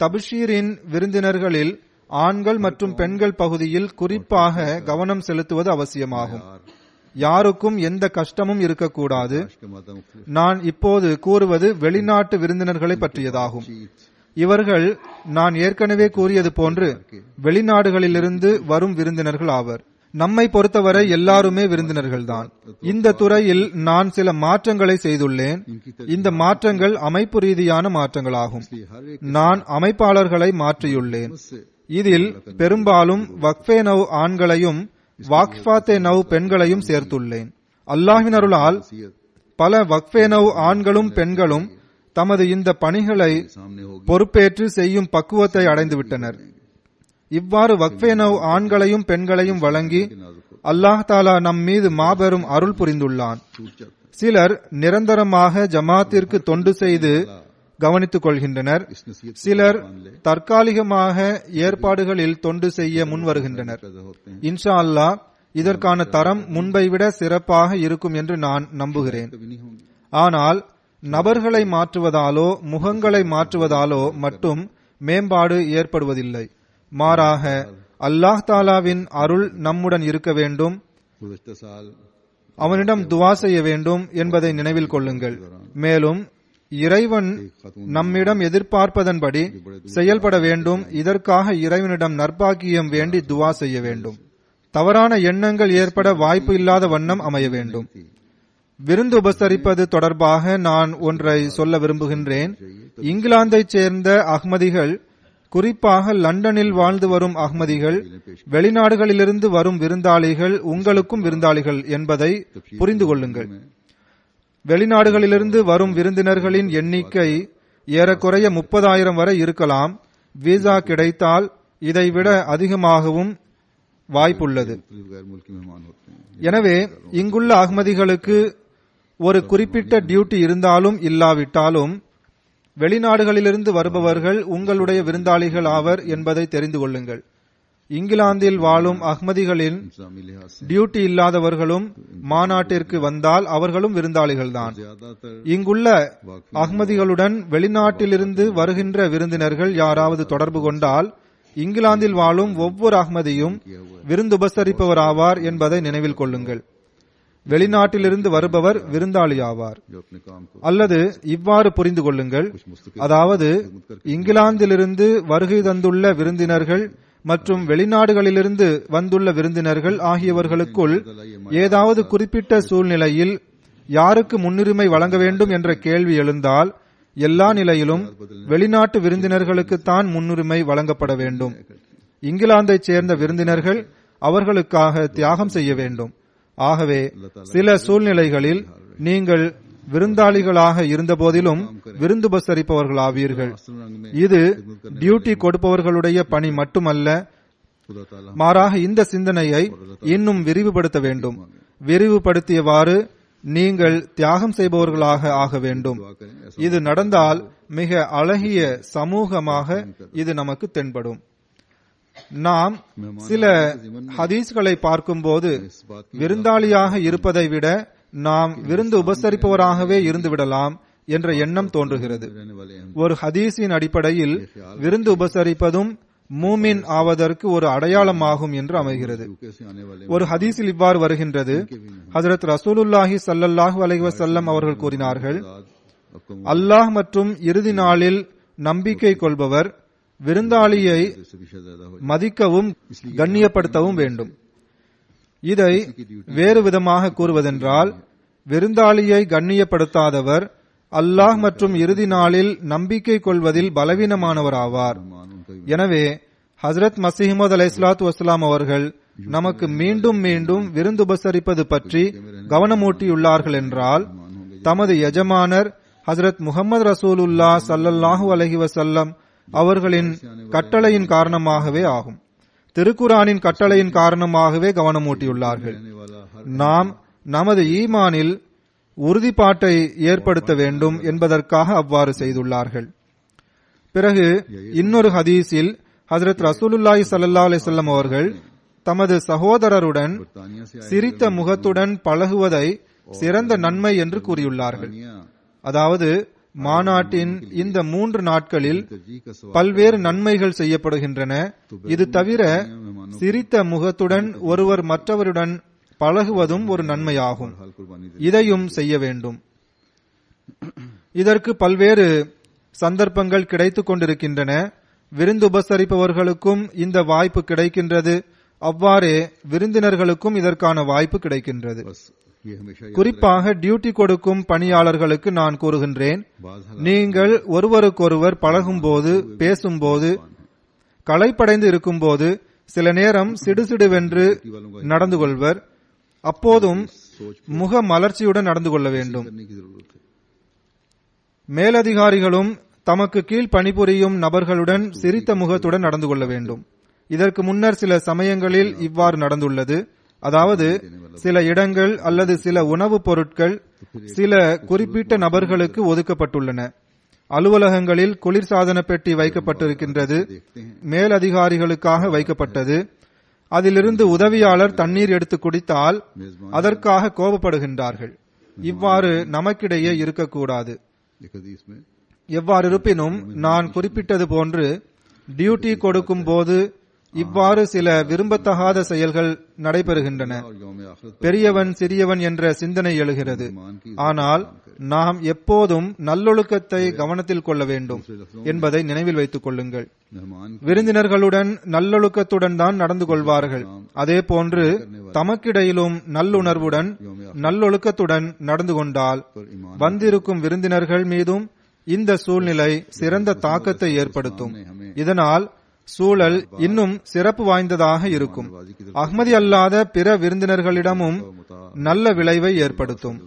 தப்ஷீரின் விருந்தினர்களில் ஆண்கள் மற்றும் பெண்கள் பகுதியில் குறிப்பாக கவனம் செலுத்துவது அவசியமாகும். யாருக்கும் எந்த கஷ்டமும் இருக்கக்கூடாது. நான் இப்போது கூறுவது வெளிநாட்டு விருந்தினர்களை பற்றியதாகும். இவர்கள் நான் ஏற்கனவே கூறியது போன்று வெளிநாடுகளிலிருந்து வரும் விருந்தினர்கள் ஆவர். நம்மை பொறுத்தவரை எல்லாருமே விருந்தினர்கள்தான். இந்த துறையில் நான் சில மாற்றங்களை செய்துள்ளேன். இந்த மாற்றங்கள் அமைப்பு ரீதியான மாற்றங்களாகும். நான் அமைப்பாளர்களை மாற்றியுள்ளேன். இதில் பெரும்பாலும் வக்ஃபே நவ் ஆண்களையும் வாக்ஃபாத்தே நவ் பெண்களையும் சேர்த்துள்ளேன். அல்லாஹ்வின் அருளால் பல வக்ஃபே நவ் ஆண்களும் பெண்களும் தமது இந்த பணிகளை பொறுப்பேற்று செய்யும் பக்குவத்தை அடைந்துவிட்டனர். இவ்வாறு வக்ஃபே நவ் ஆண்களையும் பெண்களையும் வழங்கி அல்லாஹ் தாலா நம் மீது மாபெரும் அருள் புரிந்துள்ளான். சிலர் நிரந்தரமாக ஜமாத்திற்கு தொண்டு செய்து கவனித்துக் கொள்கின்றனர். சிலர் தற்காலிகமாக ஏற்பாடுகளில் தொண்டு செய்ய முன் வருகின்றனர். இன்ஷா அல்லாஹ் இதற்கான தரம் முன்பை விட சிறப்பாக இருக்கும் என்று நான் நம்புகிறேன். ஆனால் நபர்களை மாற்றுவதாலோ முகங்களை மாற்றுவதாலோ மட்டும் மேம்பாடு ஏற்படுவதில்லை. மாறாக அல்லாஹ் தாலாவின் அருள் நம்முடன் இருக்க வேண்டும், அவனிடம் துவா செய்ய வேண்டும் என்பதை நினைவில் கொள்ளுங்கள். மேலும் இறைவன் நம்மிடம் எதிர்பார்ப்பதன்படி செயல்பட வேண்டும். இதற்காக இறைவனிடம் நற்பாக்கியம் வேண்டி துவா செய்ய வேண்டும். தவறான எண்ணங்கள் ஏற்பட வாய்ப்பு இல்லாத வண்ணம் அமைய வேண்டும். விருந்து உபசரிப்பது தொடர்பாக நான் ஒன்றை சொல்ல விரும்புகின்றேன். இங்கிலாந்தைச் சேர்ந்த அஹ்மதிகள், குறிப்பாக லண்டனில் வாழ்ந்து வரும் அஹ்மதிகள், வெளிநாடுகளிலிருந்து வரும் விருந்தாளிகள் உங்களுக்கும் விருந்தாளிகள் என்பதை புரிந்து கொள்ளுங்கள். வெளிநாடுகளிலிருந்து வரும் விருந்தினர்களின் எண்ணிக்கை ஏறக்குறைய 30,000 வரை இருக்கலாம். விசா கிடைத்தால் இதைவிட அதிகமாகவும் வாய்ப்புள்ளது. எனவே இங்குள்ள அஹ்மதிகளுக்கு ஒரு குறிப்பிட்ட டியூட்டி இருந்தாலும் இல்லாவிட்டாலும் வெளிநாடுகளிலிருந்து வருபவர்கள் உங்களுடைய விருந்தாளிகள் ஆவர் என்பதை தெரிந்து கொள்ளுங்கள். இங்கிலாந்தில் வாழும் அஹ்மதிகளின் டியூட்டி இல்லாதவர்களும் மாநாட்டிற்கு வந்தால் அவர்களும் விருந்தாளிகள்தான். இங்குள்ள அஹ்மதிகளுடன் வெளிநாட்டிலிருந்து வருகின்ற விருந்தினர்கள் யாராவது தொடர்பு கொண்டால் இங்கிலாந்தில் வாழும் ஒவ்வொரு அஹ்மதியும் விருந்துபசரிப்பவர் ஆவார் என்பதை நினைவில் கொள்ளுங்கள். வெளிநாட்டிலிருந்து வருபவர் விருந்தாளி ஆவார். அல்லது இவ்வாறு புரிந்து கொள்ளுங்கள், அதாவது இங்கிலாந்திலிருந்து வருகை தந்துள்ள விருந்தினர்கள் மற்றும் வெளிநாடுகளிலிருந்து வந்துள்ள விருந்தினர்கள் ஆகியவர்களுக்குள் ஏதாவது குறிப்பிட்ட சூழ்நிலையில் யாருக்கு முன்னுரிமை வழங்க வேண்டும் என்ற கேள்வி எழுந்தால் எல்லா நிலையிலும் வெளிநாட்டு விருந்தினர்களுக்குத்தான் முன்னுரிமை வழங்கப்பட வேண்டும். இங்கிலாந்தைச் சேர்ந்த விருந்தினர்கள் அவர்களுக்காக தியாகம் செய்ய வேண்டும். ஆகவே சில சூழ்நிலைகளில் நீங்கள் விருந்தாளிகளாக இருந்த போதிலும் விருந்துபசரிப்பவர்களாவீர்கள். இது டியூட்டி கொடுப்பவர்களுடைய பணி மட்டுமல்ல, மாறாக இந்த சிந்தனையை இன்னும் விரிவுபடுத்த வேண்டும். விரிவுபடுத்தியவாறு நீங்கள் தியாகம் செய்பவர்களாக ஆக வேண்டும். இது நடந்தால் மிக அழகிய சமூகமாக இது நமக்கு தென்படும். நாம் சில ஹதீஸ்களை பார்க்கும்போது விருந்தாளியாக இருப்பதை விட நாம் விருந்து உபசரிப்பவராகவே இருந்து விடலாம், என்ற எண்ணம் தோன்றுகிறது. रहने वाले अहम ஒரு ஹதீஸின் அடிப்படையில் விருந்து உபசரிப்பதும் மூமின் ஆவதற்கு ஒரு அடையாளமாகும் என்று அமைகிறது. यूके से आने वाले ஒரு ஹதீஸில் இவ்வாறு வருகின்றது, ஹஜ்ரத் ரசூலுல்லாஹி ஸல்லல்லாஹு அலைஹி வஸல்லம் அவர்கள் கூறினார்கள், आपको அல்லாஹ் மற்றும் இறுதி நாளில் நம்பிக்கை கொள்பவர் விருந்தாளியை से भी ज्यादा हो மதிக்கவும் கண்ணியப்படுத்தவும் வேண்டும். இதை வேறு விதமாக கூறுவதென்றால், விருந்தாளியை கண்ணியப்படுத்தாதவர் அல்லாஹ் மற்றும் இறுதி நாளில் நம்பிக்கை கொள்வதில் பலவீனமானவர் ஆவார். எனவே ஹஜ்ரத் மஸீஹ் அலைஹிஸ்ஸலாத்து வஸ்ஸலாம் அவர்கள் நமக்கு மீண்டும் மீண்டும் விருந்துபசரிப்பது பற்றி கவனமூட்டியுள்ளார்கள் என்றால், தமது எஜமானர் ஹஜ்ரத் முஹம்மது ரசூலுல்லாஹ் ஸல்லல்லாஹு அலைஹி வஸல்லம் அவர்களின் கட்டளையின் காரணமாகவே ஆகும். திருக்குரானின் கட்டளையின் காரணமாகவே கவனமூட்டியுள்ளார்கள். நாம் நமது ஈமானில் உறுதிப்பாட்டை ஏற்படுத்த வேண்டும் என்பதற்காக அவ்வாறு செய்துள்ளார்கள். பிறகு இன்னொரு ஹதீஸில் ஹஜ்ரத் ரசூலுல்லாஹி ஸல்லல்லாஹு அலைஹி வஸல்லம் அவர்கள் தமது சகோதரருடன் சிரித்த முகத்துடன் பழகுவதை சிறந்த நன்மை என்று கூறியுள்ளார்கள். அதாவது மாநாட்டின் இந்த 3 நாட்களில் பல்வேறு நன்மைகள் செய்யப்படுகின்றன. இது தவிர சிரித்த முகத்துடன் ஒருவர் மற்றவருடன் பழகுவதும் ஒரு நன்மையாகும். இதையும் செய்ய வேண்டும். இதற்கு பல்வேறு சந்தர்ப்பங்கள் கிடைத்துக் கொண்டிருக்கின்றன. விருந்து உபசரிப்பவர்களுக்கும் இந்த வாய்ப்பு கிடைக்கின்றது. அவ்வாறே விருந்தினர்களுக்கும் இதற்கான வாய்ப்பு கிடைக்கின்றது. குறிப்பாக டியூட்டி கொடுக்கும் பணியாளர்களுக்கு நான் கூறுகின்றேன், நீங்கள் ஒருவருக்கொருவர் பழகும்போது, பேசும்போது, களைப்படைந்து இருக்கும்போது சில நேரம் சிடுசிடுவென்று நடந்து கொள்வர். அப்போதும் முக மலர்ச்சியுடன் நடந்து கொள்ள வேண்டும். மேலதிகாரிகளும் தமக்கு கீழ் பணிபுரியும் நபர்களுடன் சிரித்த முகத்துடன் நடந்து கொள்ள வேண்டும். இதற்கு முன்னர் சில சமயங்களில் இவ்வாறு நடந்துள்ளது. அதாவது சில இடங்கள் அல்லது சில உணவுப் பொருட்கள் சில குறிப்பிட்ட நபர்களுக்கு ஒதுக்கப்பட்டுள்ளன. அலுவலகங்களில் குளிர்சாதன பெட்டி வைக்கப்பட்டிருக்கின்றது, மேலதிகாரிகளுக்காக வைக்கப்பட்டது. அதிலிருந்து உதவியாளர் தண்ணீர் எடுத்து குடித்தால் அதற்காக கோபப்படுகின்றார்கள். இவ்வாறு நமக்கிடையே இருக்கக்கூடாது. எவ்வாறு இருப்பினும் நான் குறிப்பிட்டது போன்று டியூட்டி கொடுக்கும் போது இவ்வாறு சில விரும்பத்தகாத செயல்கள் நடைபெறுகின்றன. பெரியவன் சிறியவன் என்ற சிந்தனை எழுகிறது. ஆனால் நாம் எப்போதும் நல்லொழுக்கத்தை கவனத்தில் கொள்ள வேண்டும் என்பதை நினைவில் வைத்துக் கொள்ளுங்கள். விருந்தினர்களுடன் நல்லொழுக்கத்துடன் தான் நடந்து கொள்வார்கள். அதே போன்று தமக்கிடையிலும் நல்லுணர்வுடன் நல்லொழுக்கத்துடன் நடந்து கொண்டால் வந்திருக்கும் விருந்தினர்கள் மீதும் இந்த சூழ்நிலை சிறந்த தாக்கத்தை ஏற்படுத்தும். இதனால் சூழல் இன்னும் சிறப்பு வாய்ந்ததாக இருக்கும். அஹ்மதி அல்லாத பிற விருந்தினர்களிடமும் நல்ல விளைவை ஏற்படுத்தும்.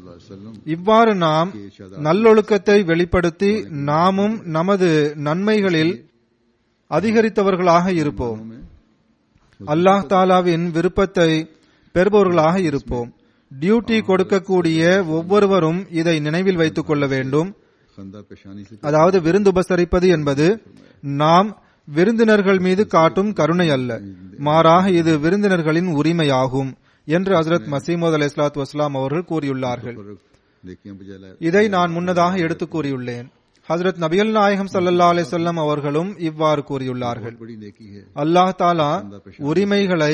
இவ்வாறு நாம் நல்லொழுக்கத்தை வெளிப்படுத்தி நாமும் நமது நன்மைகளில் அதிகரித்தவர்களாக இருப்போம். அல்லாஹ் தாலாவின் விருப்பத்தை பெறுபவர்களாக இருப்போம். டியூட்டி கொடுக்கக்கூடிய ஒவ்வொருவரும் இதை நினைவில் வைத்துக் கொள்ள வேண்டும். அதாவது விருந்து உபசரிப்பது என்பது நாம் விருந்தினர்கள் மீது காட்டும் கருணை அல்ல, மாறாக இது விருந்தினர்களின் உரிமையாகும் என்று ஹஜ்ரத் மஸீஹ் அலைஹிஸ்ஸலாத்து வஸ்ஸலாம் அவர்கள் கூறியுள்ளார்கள். இதை நான் முன்னதாக எடுத்து கூறியுள்ளேன். ஹஜ்ரத் நபிகள் நாயகம் ஸல்லல்லாஹு அலைஹி வஸல்லம் அவர்களும் இவ்வாறு கூறியுள்ளார்கள். அல்லாஹ் தஆலா உரிமைகளை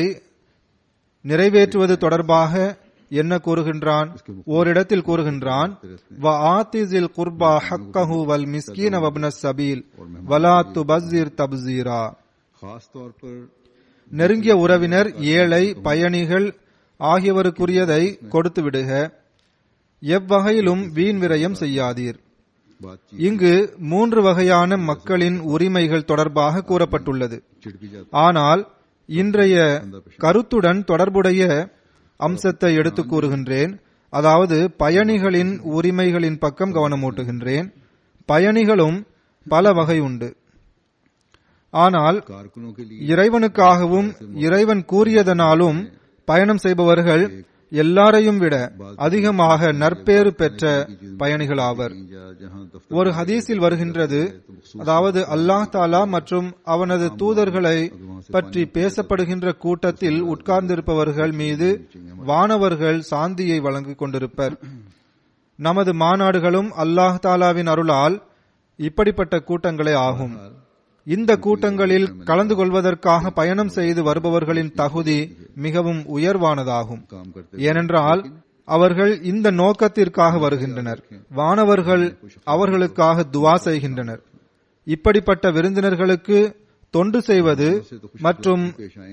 நிறைவேற்றுவது தொடர்பாக என்ன கூறுகின்றான்? ஓரிடத்தில் கூறுகின்றான், வ ஆத்திஸில் குர்பா ஹக்கஹு வல் மிஸ்கீன வப்னஸ் சபீல் வலா துபஸ்ஸிர் தப்ஸீரா. நெருங்கிய உறவினர், ஏழை, பயணிகள் ஆகியவருக்குரியதை கொடுத்து விடுக, எவ்வகையிலும் வீண் விரயம் செய்யாதீர். இங்கு 3 வகையான மக்களின் உரிமைகள் தொடர்பாக கூறப்பட்டுள்ளது. ஆனால் இன்றைய கருத்துடன் தொடர்புடைய அம்சத்தை எடுத்து கூறுகின்றேன். அதாவது பயணிகளின் உரிமைகளின் பக்கம் கவனமூட்டுகின்றேன். பயணிகளும் பல வகை உண்டு. ஆனால் இறைவனுக்காகவும் இறைவன் கூறியதனாலும் பயணம் செய்பவர்கள் எல்லாரையும் விட அதிகமாக நற்பேறு பெற்ற பயணிகளாவர். ஒரு ஹதீஸில் வருகின்றது, அதாவது அல்லாஹ் தாலா மற்றும் அவனது தூதர்களை பற்றி பேசப்படுகின்ற கூட்டத்தில் உட்கார்ந்திருப்பவர்கள் மீது வானவர்கள் சாந்தியை வழங்கிக் கொண்டிருப்பர். நமது மாநாடுகளும் அல்லாஹ் தாலாவின் அருளால் இப்படிப்பட்ட கூட்டங்களே ஆகும். இந்த கூட்டங்களில் கலந்து கொள்வதற்காக பயணம் செய்து வருபவர்களின் தகுதி மிகவும் உயர்வானதாகும். ஏனென்றால் அவர்கள் இந்த நோக்கத்திற்காக வருகின்றனர். வானவர்கள் அவர்களுக்காக துவா செய்கின்றனர். இப்படிப்பட்ட விருந்தினர்களுக்கு தொண்டு செய்வது மற்றும்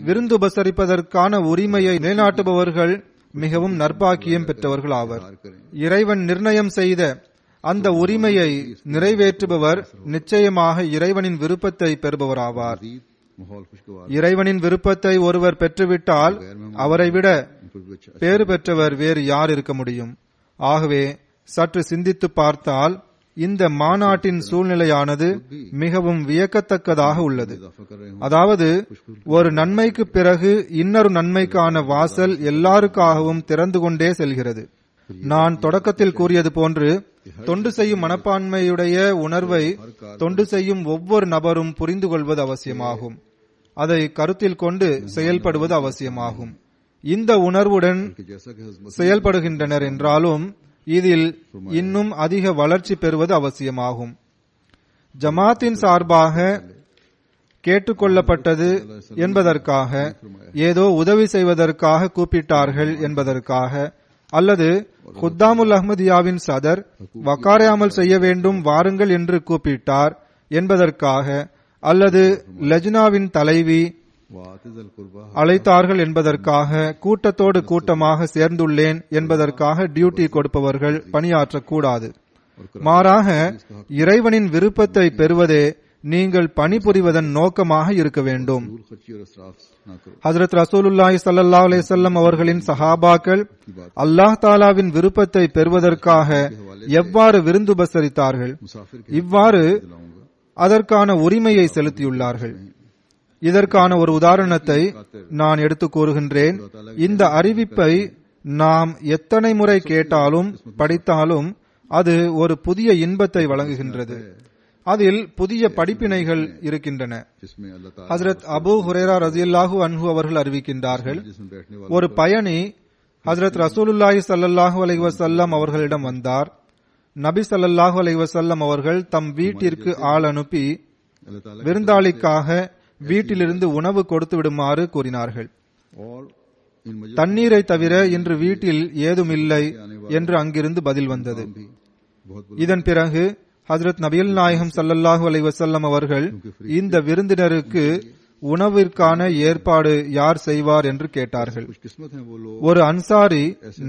விருந்துபசரிப்பதற்கான உரிமையை நிலைநாட்டுபவர்கள் மிகவும் நற்பாக்கியம் பெற்றவர்கள் ஆவர். இறைவன் நிர்ணயம் செய்த அந்த உரிமையை நிறைவேற்றுபவர் நிச்சயமாக இறைவனின் விருப்பத்தை பெறுபவராவார். இறைவனின் விருப்பத்தை ஒருவர் பெற்றுவிட்டால் அவரை விட பேறு பெற்றவர் வேறு யார் இருக்க முடியும்? ஆகவே சற்று சிந்தித்து பார்த்தால் இந்த மாநாட்டின் சூழ்நிலையானது மிகவும் வியக்கத்தக்கதாக உள்ளது. அதாவது ஒரு நன்மைக்கு பிறகு இன்னொரு நன்மைக்கான வாசல் எல்லாருக்காகவும் திறந்து கொண்டே செல்கிறது. நான் தொடக்கத்தில் கூறியது போன்று தொண்டு செய்யும் மனப்பான்மையுடைய உணர்வை தொண்டு செய்யும் ஒவ்வொரு நபரும் புரிந்து கொள்வது அவசியமாகும். அதை கருத்தில் கொண்டு செயல்படுவது அவசியமாகும். இந்த உணர்வுடன் செயல்படுகின்றனர் என்றாலும் இதில் இன்னும் அதிக வளர்ச்சி பெறுவது அவசியமாகும். ஜமாத்தின் சார்பாக கேட்டுக்கொள்ளப்பட்டது என்பதற்காக, ஏதோ உதவி செய்வதற்காக கூப்பிட்டார்கள் என்பதற்காக, அல்லது குத்தாமுல் அஹ்மதியாவின் சதர் வக்காரை அமல் செய்ய வேண்டும் வாருங்கள் என்று கூப்பிட்டார் என்பதற்காக, அல்லது லஜ்னாவின் தலைவி அழைத்தார்கள் என்பதற்காக, கூட்டத்தோடு கூட்டமாக சேர்ந்துள்ளேன் என்பதற்காக டியூட்டி கொடுப்பவர்கள் பணியாற்றக்கூடாது. மாறாக இறைவனின் விருப்பத்தை பெறுவதே நீங்கள் பணிபுரிவதன் நோக்கமாக இருக்க வேண்டும். ஹஜ்ரத் ரசூலுல்லாஹி ஸல்லல்லாஹு அலைஹி வஸல்லம் அவர்களின் சஹாபாக்கள் அல்லாஹ் தாலாவின் விருப்பத்தை பெறுவதற்காக எவ்வாறு விருந்துபசரித்தார்கள், இவ்வாறு அதற்கான உரிமையை செலுத்தியுள்ளார்கள். இதற்கான ஒரு உதாரணத்தை நான் எடுத்து கூறுகின்றேன். இந்த அறிவிப்பை நாம் எத்தனை முறை கேட்டாலும் படித்தாலும் அது ஒரு புதிய இன்பத்தை வழங்குகின்றது. அதில் புதிய படிப்பினைகள் இருக்கின்றன. ஹஜ்ரத் அபூ ஹுரைரா ரலியல்லாஹு அன்ஹு அவர்கள் அறிவிக்கின்றார்கள், ஒரு பயணி ஹஜ்ரத் ரசூலுல்லாஹி ஸல்லல்லாஹு அலைஹி வஸல்லம் அவர்களிடம் வந்தார். நபி ஸல்லல்லாஹு அலைஹி வஸல்லம் அவர்கள் தம் வீட்டிற்கு ஆள் அனுப்பி விருந்தாளிக்காக வீட்டிலிருந்து உணவு கொடுத்து விடுமாறு கூறினார்கள். தண்ணீரை தவிர இன்று வீட்டில் ஏதும் இல்லை என்று அங்கிருந்து பதில் வந்தது. இதன் பிறகு ஹஜ்ரத் நபிகள் நாயகம் ஸல்லல்லாஹு அலைஹி வஸல்லம் அவர்கள் இந்த விருந்தினருக்கு உணவிற்கான ஏற்பாடு யார் செய்வார் என்று கேட்டார்கள். ஒரு அன்சாரி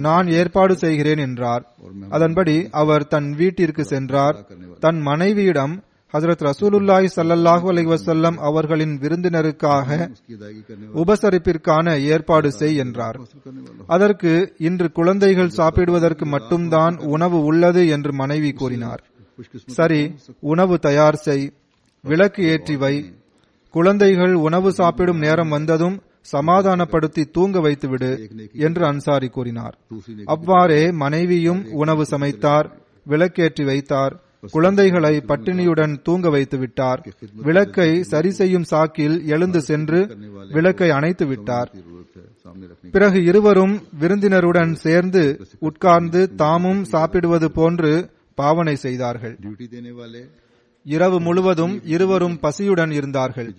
நான் ஏற்பாடு செய்கிறேன் என்றார். அதன்படி அவர் தன் வீட்டிற்கு சென்றார். தன் மனைவியிடம் ஹஜ்ரத் ரசூலுல்லாஹி ஸல்லல்லாஹு அலைஹி வஸல்லம் அவர்களின் விருந்தினருக்காக உபசரிப்பிற்கான ஏற்பாடு செய் என்றார். அதற்கு இன்று குழந்தைகள் சாப்பிடுவதற்கு மட்டும்தான் உணவு உள்ளது என்று மனைவி கூறினார். சரி, உணவு தயார் செய், விளக்கு ஏற்றி வை, குழந்தைகள் உணவு சாப்பிடும் நேரம் வந்ததும் சமாதானப்படுத்தி தூங்க வைத்துவிடு என்று அன்சாரி கூறினார். அவ்வாறே மனைவியும் உணவு சமைத்தார், விளக்கேற்றி வைத்தார், குழந்தைகளை பட்டினியுடன் தூங்க வைத்து விட்டார். விளக்கை சரி செய்யும் சாக்கில் எழுந்து சென்று விளக்கை அணைத்து விட்டார். பிறகு இருவரும் விருந்தினருடன் சேர்ந்து உட்கார்ந்து தாமும் சாப்பிடுவது போன்று பாவனை செய்தார்கள். இரவு முழுவதும் இருவரும் பசியுடன் இருந்தார்கள்.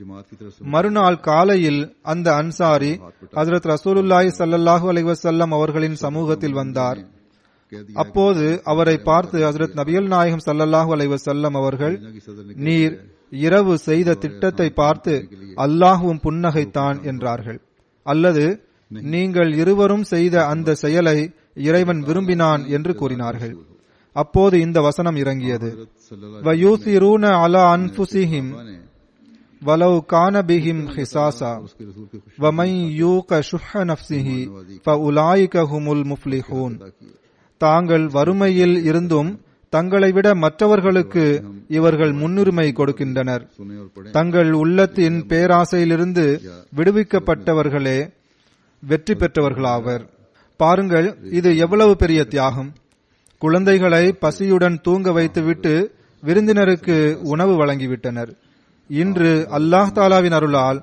மறுநாள் காலையில் அந்த அன்சாரி ஹஜ்ரத் ரசூலுல்லாஹி ஸல்லல்லாஹு அலைஹி வஸல்லம் அவர்களின் சமூகத்தில் வந்தார். அப்போது அவரை பார்த்து ஹஜ்ரத் நபிகள் நாயகம் ஸல்லல்லாஹு அலைஹி வஸல்லம் அவர்கள், நீர் இரவு செய்த திட்டத்தை பார்த்து அல்லாஹ்வும் புன்னகைத்தான் என்றார்கள். அல்லது நீங்கள் இருவரும் செய்த அந்த செயலை இறைவன் விரும்பினான் என்று கூறினார்கள். அப்போது இந்த வசனம் இறங்கியது. வயூசிரூன அலா அன்ஃபுஸிஹிம் வலவ் கான பிஹிம் ஹிஸாஸா வமன் யூக ஷுஹ நஃப்ஸிஹி ஃபஉலாயிக ஹுமுல் முஃப்லிஹூன். தாங்கள் வறுமையில் இருந்தும் தங்களை விட மற்றவர்களுக்கு இவர்கள் முன்னுரிமை கொடுக்கின்றனர். தங்கள் உள்ளத்தின் பேராசையிலிருந்து விடுவிக்கப்பட்டவர்களே வெற்றி பெற்றவர்களாவர். பாருங்கள், இது எவ்வளவு பெரிய தியாகம். குழந்தைகளை பசியுடன் தூங்க வைத்துவிட்டு விருந்தினருக்கு உணவு வழங்கிவிட்டனர். இன்று அல்லாஹ் தாலாவின் அருளால்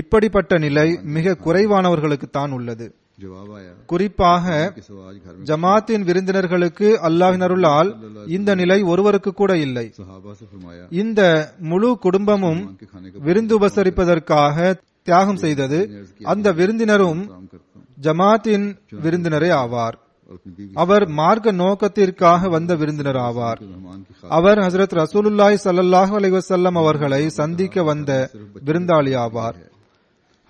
இப்படிப்பட்ட நிலை மிக குறைவானவர்களுக்குத்தான் உள்ளது. जवाब आया குறிப்பாக कि सवाज घर में ஜமாத்தின் விருந்தினர்களுக்கு அல்லாஹ்வின் அருளால் இந்த நிலை ஒருவருக்கு கூட இல்லை. सहाबा से फरमाया இந்த முழு குடும்பமும் விருந்து உபசரிப்பதற்காக தியாகம் செய்தது. அந்த விருந்தினரும் काम करता हूँ ஜமாத்தின் விருந்தினரே ஆவார். और अपनी बीवी அவர் மார்க்க நோக்கத்திற்காக வந்த விருந்தினர் ஆவார். के मेहमान की खातिर அவர் ஹஜ்ரத் ரசூலுல்லாஹி ஸல்லல்லாஹு அலைஹி வஸல்லம் அவர்களை சந்திக்க வந்த விருந்தாளி ஆவார்.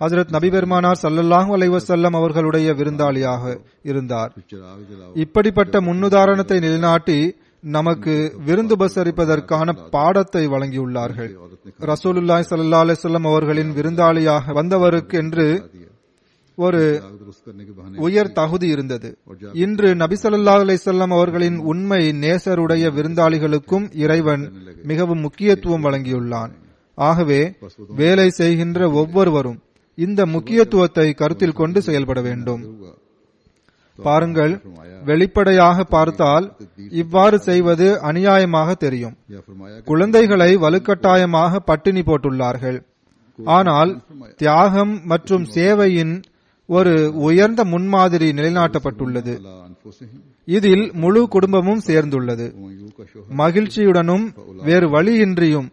ஹஜ்ரத் நபி பெருமானார் ஸல்லல்லாஹு அலைஹி வஸல்லம் அவர்களுடைய விருந்தாளியாக இருந்தார். चिराग जलाओ இப்படிப்பட்ட முன்னுதாரணத்தை நிலைநாட்டி நமக்கு விருந்து உபசரிப்பதற்கான பாடத்தை வழங்கியுள்ளார்கள். ரசூலுல்லாஹி ஸல்லல்லாஹு அலைஹி வஸல்லம் அவர்களின் விருந்தாளியாக வந்தவருக்கு என்று ஒரு आग दुरुस्त करने के बहाने உயர் தகுதி இருந்தது. இன்று நபி ஸல்லல்லாஹு அலைஹி வஸல்லம் அவர்களின் உண்மை நேசருடைய விருந்தாளிகளுக்கும் இறைவன் மிகவும் முக்கியத்துவம் வழங்கியுள்ளான். ஆகவே வேலை செய்கின்ற ஒவ்வொருவரும் இந்த முக்கியத்துவத்தை கருத்தில் கொண்டு செயல்பட வேண்டும். होगा பாருங்கள், வெளிப்படையாக பார்த்தால் இவ்வாறு செய்வது அநியாயமாக தெரியும். या फरमाया कि குழந்தைகளை வலுக்கட்டாயமாக பட்டினி போட்டுள்ளார்கள். ஆனால் தியாகம் மற்றும் சேவையின் ஒரு உயர்ந்த முன்மாதிரி நிலைநாட்டப்பட்டுள்ளது. अला अनफुसिहिम இதில் முழு குடும்பமும் சேர்ந்துள்ளது. वमन का शोहर மகிழ்ச்சியுடனும் வேறு வழியின்றியும்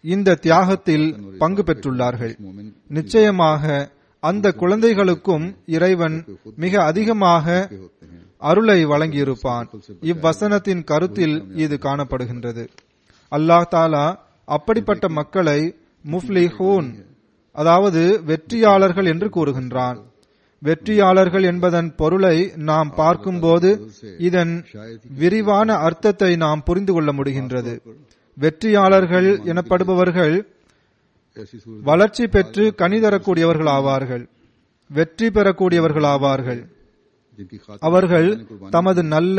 இந்த தியாகத்தில் பங்கு பெற்றுள்ளார்கள். मोमिन நிச்சயமாக அந்த குழந்தைகளுக்கும் இறைவன் மிக அதிகமாக होते हैं அருளை வழங்கியிருப்பான். இவ்வசனத்தின் கருத்தில் இது காணப்படுகின்றது. அல்லாஹ் தாலா அப்படிப்பட்ட மக்களை முஃப்லிஹூன், அதாவது வெற்றியாளர்கள் என்று கூறுகின்றான். வெற்றியாளர்கள் என்பதன் பொருளை நாம் பார்க்கும்போது இதன் விரிவான அர்த்தத்தை நாம் புரிந்து கொள்ள முடிகின்றது. வெற்றியாளர்கள் எனப்படுபவர்கள் ऐसी सूरत வளர்ச்சி பெற்று கனி தரக்கூடியவர்கள் ஆவார்கள், வெற்றி பெறக்கூடியவர்கள் ஆவார்கள். जिनकी खातिर அவர்கள் தமது நல்ல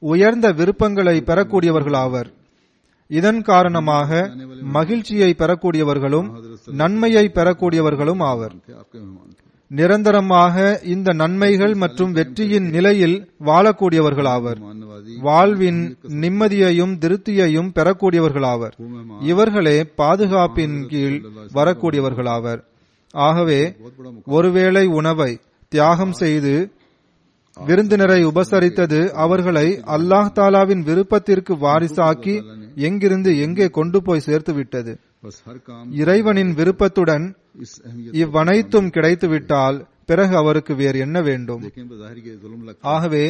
உயர்ந்த விருப்பங்களை பெறக்கூடியவர்கள் ஆவர். இதன் காரணமாக மகிழ்ச்சியை பெறக்கூடியவர்களும் நன்மையை பெறக்கூடியவர்களும் ஆவர். थे आपके मेहमान थे நிரந்தரமாக இந்த நன்மைகள் மற்றும் வெற்றியின் நிலையில் வாழக்கூடியவர்கள் ஆவர். मेहमान नवाजी வாழ்வின் நிம்மதியையும் திருப்தியையும் பெறக்கூடியவர்களாவர். वो मेहमान இவர்களே பாதுகாப்பின் கீழ் வரக்கூடியவர்களாவர். ஆகவே बहुत बड़ा ஒருவேளை உணவை தியாகம் செய்து விருந்தினரை உபசரித்தது அவர்களை அல்லாஹ் தாலாவின் விருப்பத்திற்கு வாரிசாக்கி எங்கிருந்து எங்கே கொண்டு போய் சேர்த்து விட்டது. बस हर काम இறைவனின் விருப்பத்துடன் इस अहमियत இவ்வனைத்தும் கிடைத்துவிட்டால் பிறகு அவருக்கு வேறு என்ன வேண்டும்? देखें बज़ाहिर ये जुल्म लगता ஆகவே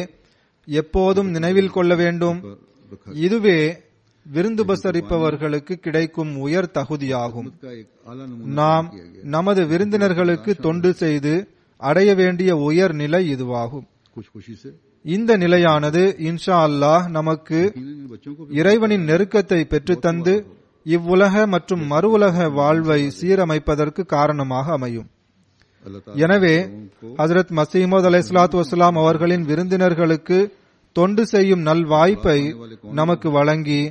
எப்போதும் நினைவில் கொள்ள வேண்டும், रखा இதுவே விருந்துபசரிப்பவர்களுக்கு கிடைக்கும் உயர் தகுதியாகும். का एक आला नमूना நாம் நமது விருந்தினர்களுக்கு தொண்டு செய்து அடைய வேண்டிய உயர் நிலை இதுவாகும். कुछ खुशी से இந்த நிலையானது இன்ஷா அல்லாஹ் நமக்கு इन बच्चों को भी இறைவனின் நெருக்கத்தை பெற்றுத்தந்து இவ்வுலக மற்றும் மறு உலக வாழ்வை சீரமைப்பதற்கு காரணமாக அமையும். अल्लाह ताला எனவே ஹஜ்ரத் மசீமது அலைஹிஸ்ஸலாத்து வஸ்ஸலாம் அவர்களின் விருந்தினர்களுக்கு தொண்டு செய்யும் நல் வாய்ப்பை நமக்கு வழங்கி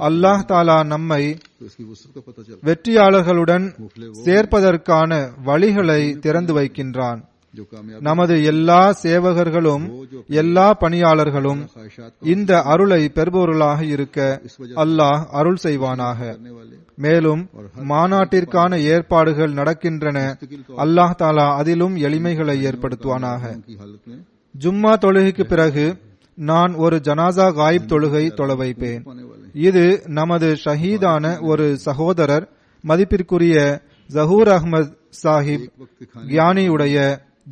அல்லாஹ் தாலா நம்மை तो इसकी वसअत का पता चलता வெற்றியாளர்களுடன் சேர்ப்பதற்கான வழிகளை திறந்து வைக்கின்றான். जो कामयाब நமது எல்லா சேவகர்களும் எல்லா பணியாளர்களும் ख्वाहिशात இந்த அருளை பெறுபவர்களாக இருக்க அல்லாஹ் அருள் செய்வானாக. करने वाले மேலும் மாநாட்டிற்கான ஏற்பாடுகள் நடக்கின்றன. அல்லாஹ் தாலா அதிலும் எளிமைகளை ஏற்படுத்துவானாக. की हालत में ஜும்மா தொழுகைக்கு பிறகு நான் ஒரு ஜனாசா காயிப் தொழுகை தொழ வைப்பேன். पाने वाले இது நமது ஷஹீதான ஒரு சகோதரர் மதிப்பிற்குரிய ஜஹூர் அஹ்மத் சாஹிப் वक्त खाने கியானியுடைய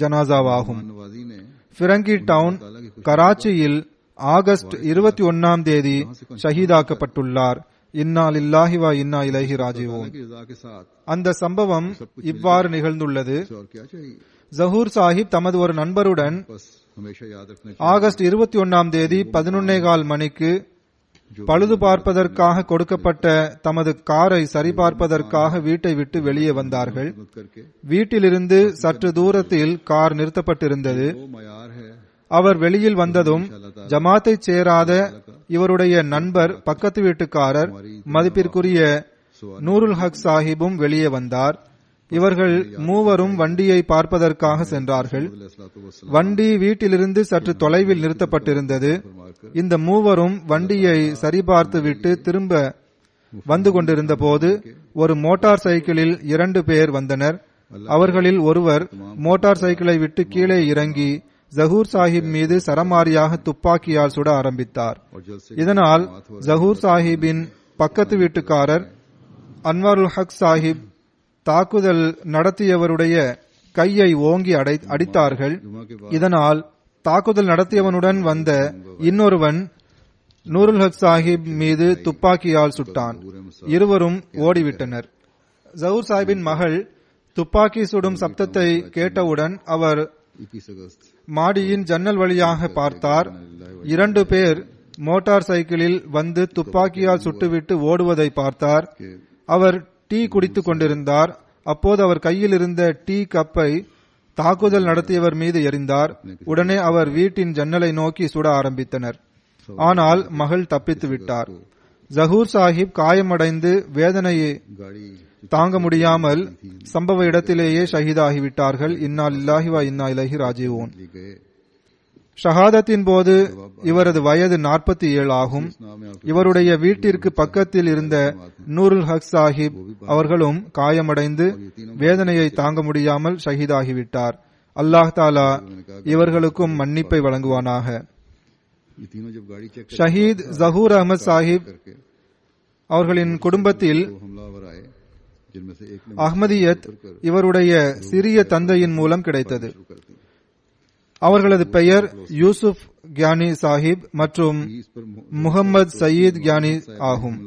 ஜனாசாவாகும். नवाजी ने ஃபிரங்கி டவுன் கராச்சியில் ஆகஸ்ட் 21 தேதி ஷஹீதாக்கப்பட்டுள்ளார். இன்னா லில்லாஹி வ இன்னா இலைஹி ராஜிஊன். की रजा के साथ அந்த சம்பவம் இவ்வாறு நிகழ்ந்துள்ளது. और क्या चाहिए ஜஹூர் சாஹிப் தமது ஒரு நண்பருடன் बस हमेशा याद रखना ஆகஸ்ட் 21 தேதி 11:15 மணிக்கு பழுது பார்ப்பதற்காக கொடுக்கப்பட்ட தமது காரை சரிபார்ப்பதற்காக வீட்டை விட்டு வெளியே வந்தார்கள். चाहिए करके வீட்டிலிருந்து சற்று தூரத்தில் கார் நிறுத்தப்பட்டிருந்தது. वो मयार है அவர் வெளியில் வந்ததும் ஜமாத்தைச் சேராத இவருடைய நண்பர் பக்கத்து வீட்டுக்காரர் மதிப்பிற்குரிய நூருல் ஹக் சாஹிபும் வெளியே வந்தார். இவர்கள் மூவரும் வண்டியை பார்ப்பதற்காக சென்றார்கள். வண்டி வீட்டிலிருந்து சற்று தொலைவில் நிறுத்தப்பட்டிருந்தது. இந்த மூவரும் வண்டியை சரிபார்த்துவிட்டு திரும்ப வந்து கொண்டிருந்த போது ஒரு மோட்டார் சைக்கிளில் 2 பேர் வந்தனர். அவர்களில் ஒருவர் மோட்டார் சைக்கிளை விட்டு கீழே இறங்கி ஜஹூர் சாஹிப் மீது சரமாரியாக துப்பாக்கியால் சுட ஆரம்பித்தார். இதனால் ஜஹூர் சாஹிப்பின் பக்கத்து வீட்டுக்காரர் அன்வாருல் ஹக் சாஹிப் தாக்குதல் நடத்தியவருடைய கையை ஓங்கி அடித்தார்கள். இதனால் தாக்குதல் நடத்தியவனுடன் வந்த இன்னொருவன் நூருல் ஹக் சாஹிப் மீது துப்பாக்கியால் சுட்டான். இருவரும் ஓடிவிட்டனர். ஜஹூர் சாஹிப்பின் மகள் துப்பாக்கி சுடும் சப்தத்தை கேட்டவுடன் அவர் மாடியின் ஜன்னல் வழியாக பார்த்தார். 2 பேர் மோட்டார் சைக்கிளில் வந்து துப்பாக்கியால் சுட்டுவிட்டு ஓடுவதை பார்த்தார். அவர் டீ குடித்துக் கொண்டிருந்தார். அப்போது அவர் கையில் இருந்த டீ கப்பை தாக்குதல் நடத்தியவர் மீது எறிந்தார். உடனே அவர் வீட்டின் ஜன்னலை நோக்கி சுட ஆரம்பித்தனர். ஆனால் மகள் தப்பித்து விட்டார். ஜஹூர் சாஹிப் காயமடைந்து வேதனையை தாங்க முடியாமல் சம்பவ இடத்திலேயே ஷஹீதாகிவிட்டார்கள். இன்னா லில்லாஹி வ இன்னா இலைஹி ராஜிஊன். ஷஹாதத்தின் போது இவரது வயது 47 ஆகும். இவருடைய வீட்டிற்கு பக்கத்தில் இருந்த நூருல் ஹக் சாஹிப் அவர்களும் காயமடைந்து வேதனையை தாங்க முடியாமல் ஷஹீதாகிவிட்டார். அல்லாஹ் தாலா இவர்களுக்கும் மன்னிப்பை வழங்குவானாக. ஷஹீத் ஜஹூர் அஹமத் சாஹிப் அவர்களின் குடும்பத்தில் அஹ்மதியத் இவருடைய சிறிய தந்தையின் மூலம் கிடைத்தது. அவர்களது பெயர் யூசுப் கியானி சாஹிப் மற்றும் முகமது சயீத் கியானி ஆகும்.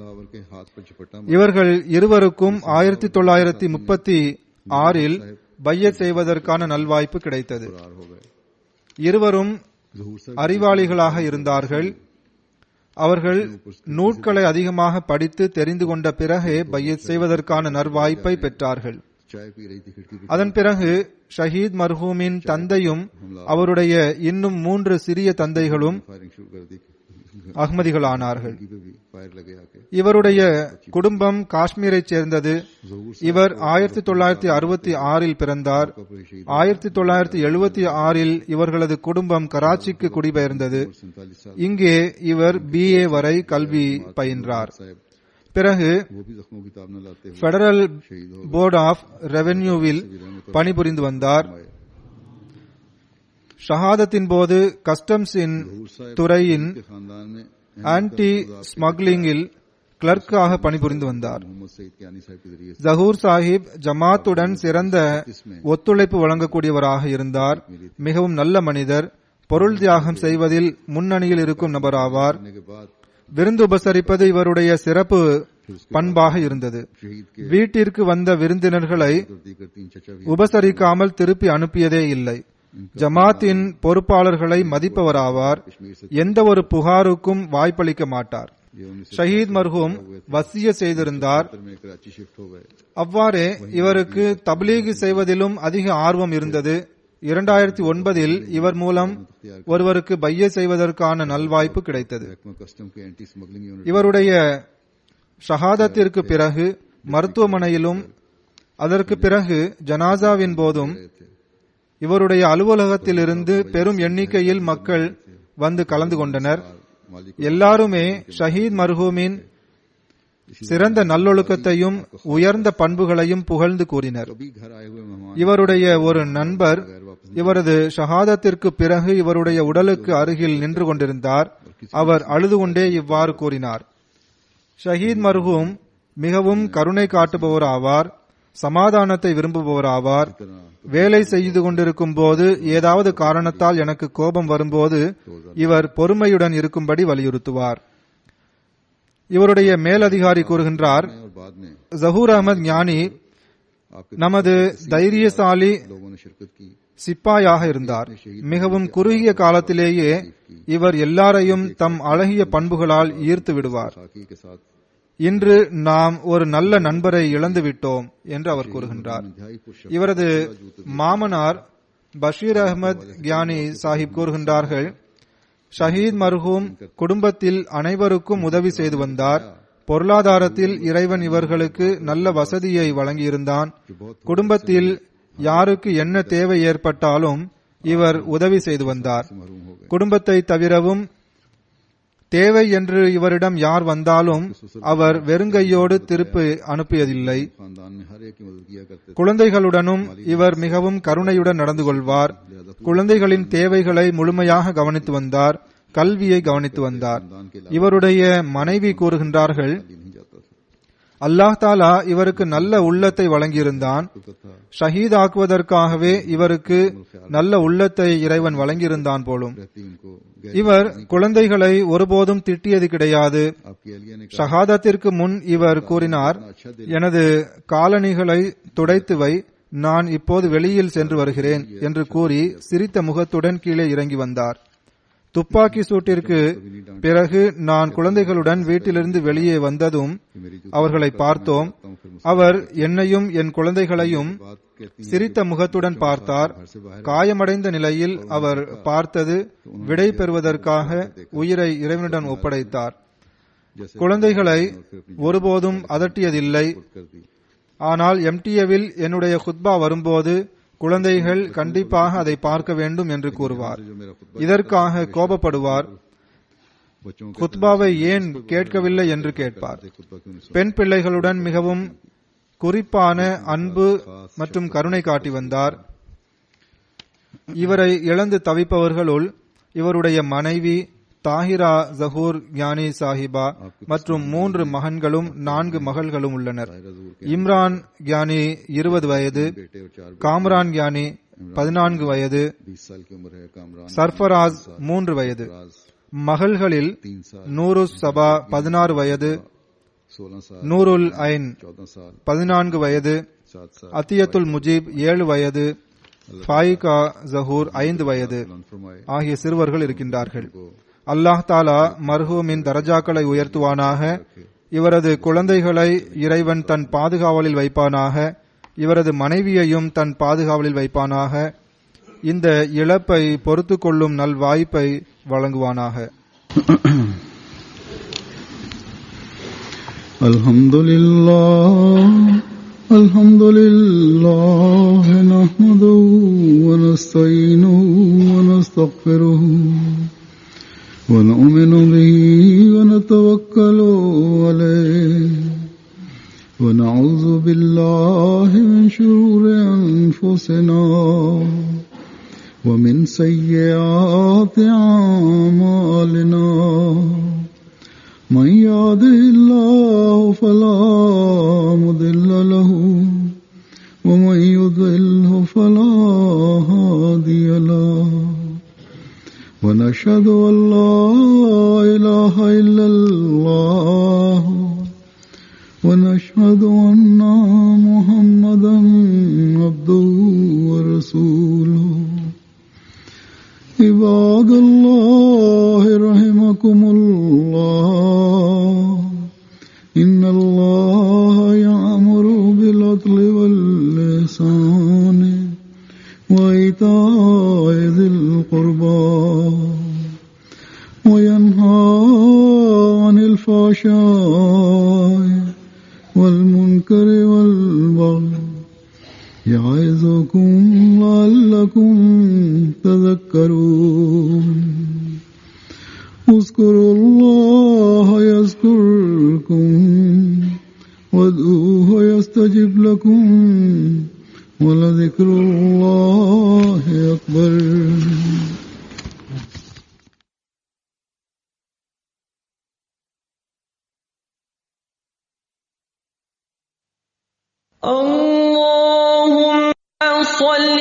இவர்கள் இருவருக்கும் 1936 பையத் செய்வதற்கான நல்வாய்ப்பு கிடைத்தது. இருவரும் அறிவாளிகளாக இருந்தார்கள். அவர்கள் நூட்களை அதிகமாக படித்து தெரிந்து கொண்ட பிறகே பையத் செய்வதற்கான நல்வாய்ப்பை பெற்றார்கள். அதன் பிறகு ஷஹீத் மர்ஹூமின் தந்தையும் அவருடைய இன்னும் 3 சிறிய தந்தைகளும் அஹ்மதிகளானார்கள். இவருடைய குடும்பம் காஷ்மீரைச் சேர்ந்தது. இவர் 1966 பிறந்தார். 1976 இவர்களது குடும்பம் கராச்சிக்கு குடிபெயர்ந்தது. இங்கே இவர் BA வரை கல்வி பயின்றார். பிறகு பெடரல் போர்ட் ஆஃப் ரெவென்யூவில் பணிபுரிந்து வந்தார். ஷஹாதத்தின் போது கஸ்டம்ஸ் துறையின் ஆன்டி ஸ்மக்லிங்கில் கிளர்க்காக பணிபுரிந்து வந்தார். ஜஹூர் சாஹிப் ஜமாத்துடன் சிறந்த ஒத்துழைப்பு வழங்கக்கூடியவராக இருந்தார். மிகவும் நல்ல மனிதர். பொருள் தியாகம் செய்வதில் முன்னணியில் இருக்கும் நபர் ஆவார். விருந்து உபசரிப்பது இவருடைய சிறப்பு பண்பாக இருந்தது. வீட்டிற்கு வந்த விருந்தினர்களை உபசரிக்காமல் திருப்பி அனுப்பியதே இல்லை. ஜமாத்தின் பொறுப்பாளர்களை மதிப்பவராவார். எந்த ஒரு புகாருக்கும் வாய்ப்பளிக்க மாட்டார். ஷஹீத் மர்ஹூம் வசிய செய்திருந்தார். அவ்வாறே இவருக்கு தப்லீக் செய்வதிலும் அதிக ஆர்வம் இருந்தது. 2009 இவர் மூலம் ஒருவருக்கு பைய செய்வதற்கான நல்வாய்ப்பு கிடைத்தது. இவருடைய ஷஹாதத்திற்கு பிறகு மருத்துவமனையிலும் அதற்கு பிறகு ஜனாசாவின் போதும் இவருடைய அலுவலகத்திலிருந்து பெரும் எண்ணிக்கையில் மக்கள் வந்து கலந்து கொண்டனர். எல்லாருமே ஷஹீத் மர்ஹூமின் சிறந்த நல்லொழுக்கத்தையும் உயர்ந்த பண்புகளையும் புகழ்ந்து கூறினர். இவருடைய ஒரு நண்பர் இவரது ஷஹாதத்திற்கு பிறகு இவருடைய உடலுக்கு அருகில் நின்று கொண்டிருந்தார். அவர் அழுது கொண்டே இவ்வாறு கூறினார்: ஷஹீத் மர்ஹூம் மிகவும் கருணை காட்டுபவர் ஆவார், சமாதானத்தை விரும்புபவர் ஆவார். வேலை செய்து கொண்டிருக்கும் போது ஏதாவது காரணத்தால் எனக்கு கோபம் வரும்போது இவர் பொறுமையுடன் இருக்கும்படி வலியுறுத்துவார். இவருடைய மேலதிகாரி கூறுகின்றார், ஜஹூர் அஹமத் ஞானி நமது தைரியசாலி சிப்பாயாக இருந்தார். மிகவும் குறுகிய காலத்திலேயே இவர் எல்லாரையும் தம் அழகிய பண்புகளால் ஈர்த்து விடுவார். இன்று நாம் ஒரு நல்ல நண்பரை இழந்து விட்டோம் என்று அவர் கூறுகின்றார். இவரது மாமனார் பஷீர் அஹமத் கியானி சாஹிப் கூறுகின்றார்கள், ஷஹீத் மர்ஹூம் குடும்பத்தில் அனைவருக்கும் உதவி செய்து வந்தார். பொருளாதாரத்தில் இறைவன் இவர்களுக்கு நல்ல வசதியை வழங்கியிருந்தான். குடும்பத்தில் யாருக்கு என்ன தேவை ஏற்பட்டாலும் இவர் உதவி செய்து வந்தார். குடும்பத்தை தவிரவும் தேவை என்று இவரிடம் யார் வந்தாலும் அவர் வெறுங்கையோடு திருப்பி அனுப்பியதில்லை. खानदान में हर एक की मदद किया करते थे। குழந்தைகளுடனும் இவர் மிகவும் கருணையுடன் நடந்து கொள்வார். குழந்தைகளின் தேவைகளை முழுமையாக கவனித்து வந்தார். கல்வியை கவனித்து வந்தார். இவருடைய மனைவி கூறுகின்றார்கள், नहीं जाता था। அல்லாஹ் தாலா இவருக்கு நல்ல உள்ளத்தை வழங்கியிருந்தான். ஷஹீத் ஆக்குவதற்காகவே இவருக்கு நல்ல உள்ளத்தை இறைவன் வழங்கியிருந்தான் போலும். रहती उनको இவர் குழந்தைகளை ஒருபோதும் திட்டியது கிடையாது. आपकी अलिया ने ஷஹாதத்திற்கு முன் இவர் கூறினார், எனது காலணிகளை துடைத்து வை, நான் இப்போது வெளியில் சென்று வருகிறேன் என்று கூறி சிரித்த முகத்துடன் கீழே இறங்கி வந்தார். துப்பாக்கி சூட்டிற்கு பிறகு நான் குழந்தைகளுடன் வீட்டிலிருந்து வெளியே வந்ததும் அவர்களை பார்த்தோம். அவர் என்னையும் என் குழந்தைகளையும் சிரித்த முகத்துடன் பார்த்தார். காயமடைந்த நிலையில் அவர் பார்த்தது விடை பெறுவதற்காக உயிரை இறைவனிடம் ஒப்படைத்தார். குழந்தைகளை ஒருபோதும் அதட்டியதில்லை. ஆனால் எம்டிஏவில் என்னுடைய குத்பா வரும்போது குழந்தைகள் கண்டிப்பாக அதை பார்க்க வேண்டும் என்று கூறுவார். இதற்காக கோபப்படுவார். குத்பாவை ஏன் கேட்கவில்லை என்று கேட்பார். பெண் பிள்ளைகளுடன் மிகவும் குறிப்பான அன்பு மற்றும் கருணை காட்டி வந்தார். இவரை இழந்து தவிப்பவர்களுள் இவருடைய மனைவி தாஹிரா ஜஹூர் ஞானி சாஹிபா மற்றும் 3 மகன்களும் 4 மகள்களும் உள்ளனர். இம்ரான் ஞானி 20 வயது, காம்ரான் ஞானி 14 வயது, 20 साल की उम्र है। कामरान சர்ஃபராஸ் 3 வயது. மகள்களில் நூரு சபா 16 வயது, 16 साल, நூருல் ஐன் 14 साल, 14 வயது, 7 साल, அத்தியத்துல் முஜீப் 7 வயது, ஃபாயிகா ஜஹூர் 5 வயது फरमाए ஆகிய சிறுவர்கள் இருக்கின்றார்கள். அல்லாஹ் தாலா மர்ஹூமின் தரஜாக்களை உயர்த்துவானாக. இவரது குழந்தைகளை இறைவன் தன் பாதுகாவலில் வைப்பானாக. இவரது மனைவியையும் தன் பாதுகாவலில் வைப்பானாக. இந்த இழப்பை பொறுத்து கொள்ளும் நல் வாய்ப்பை வழங்குவானாக. अल्हम्दुलिल्लाह नहमदुहु व नस्तईनुहु व नस्तगफिरुहु व नु'मिनु बिही व नतवक्कलु अलैहि व नऊज़ु बिल्लाहि मिन शुरूरि अनफुसिना व मिन सय्यिआति अअमालिना من يهده الله فلا مضل له ومن يضلله فلا هادي له ونشهد أن لا إله إلا الله ونشهد أن محمدا عبده ورسوله عباد الله رحمكم الله إن الله يأمر بالعدل والإحسان وإيتاء ذي القربى وينهى عن الفحشاء والمنكر والبغي يعظكم لعلكم تذكرون اذكروا الله يذكركم وادعوه يستجب لكم ولذكر الله أكبر. اللهم صل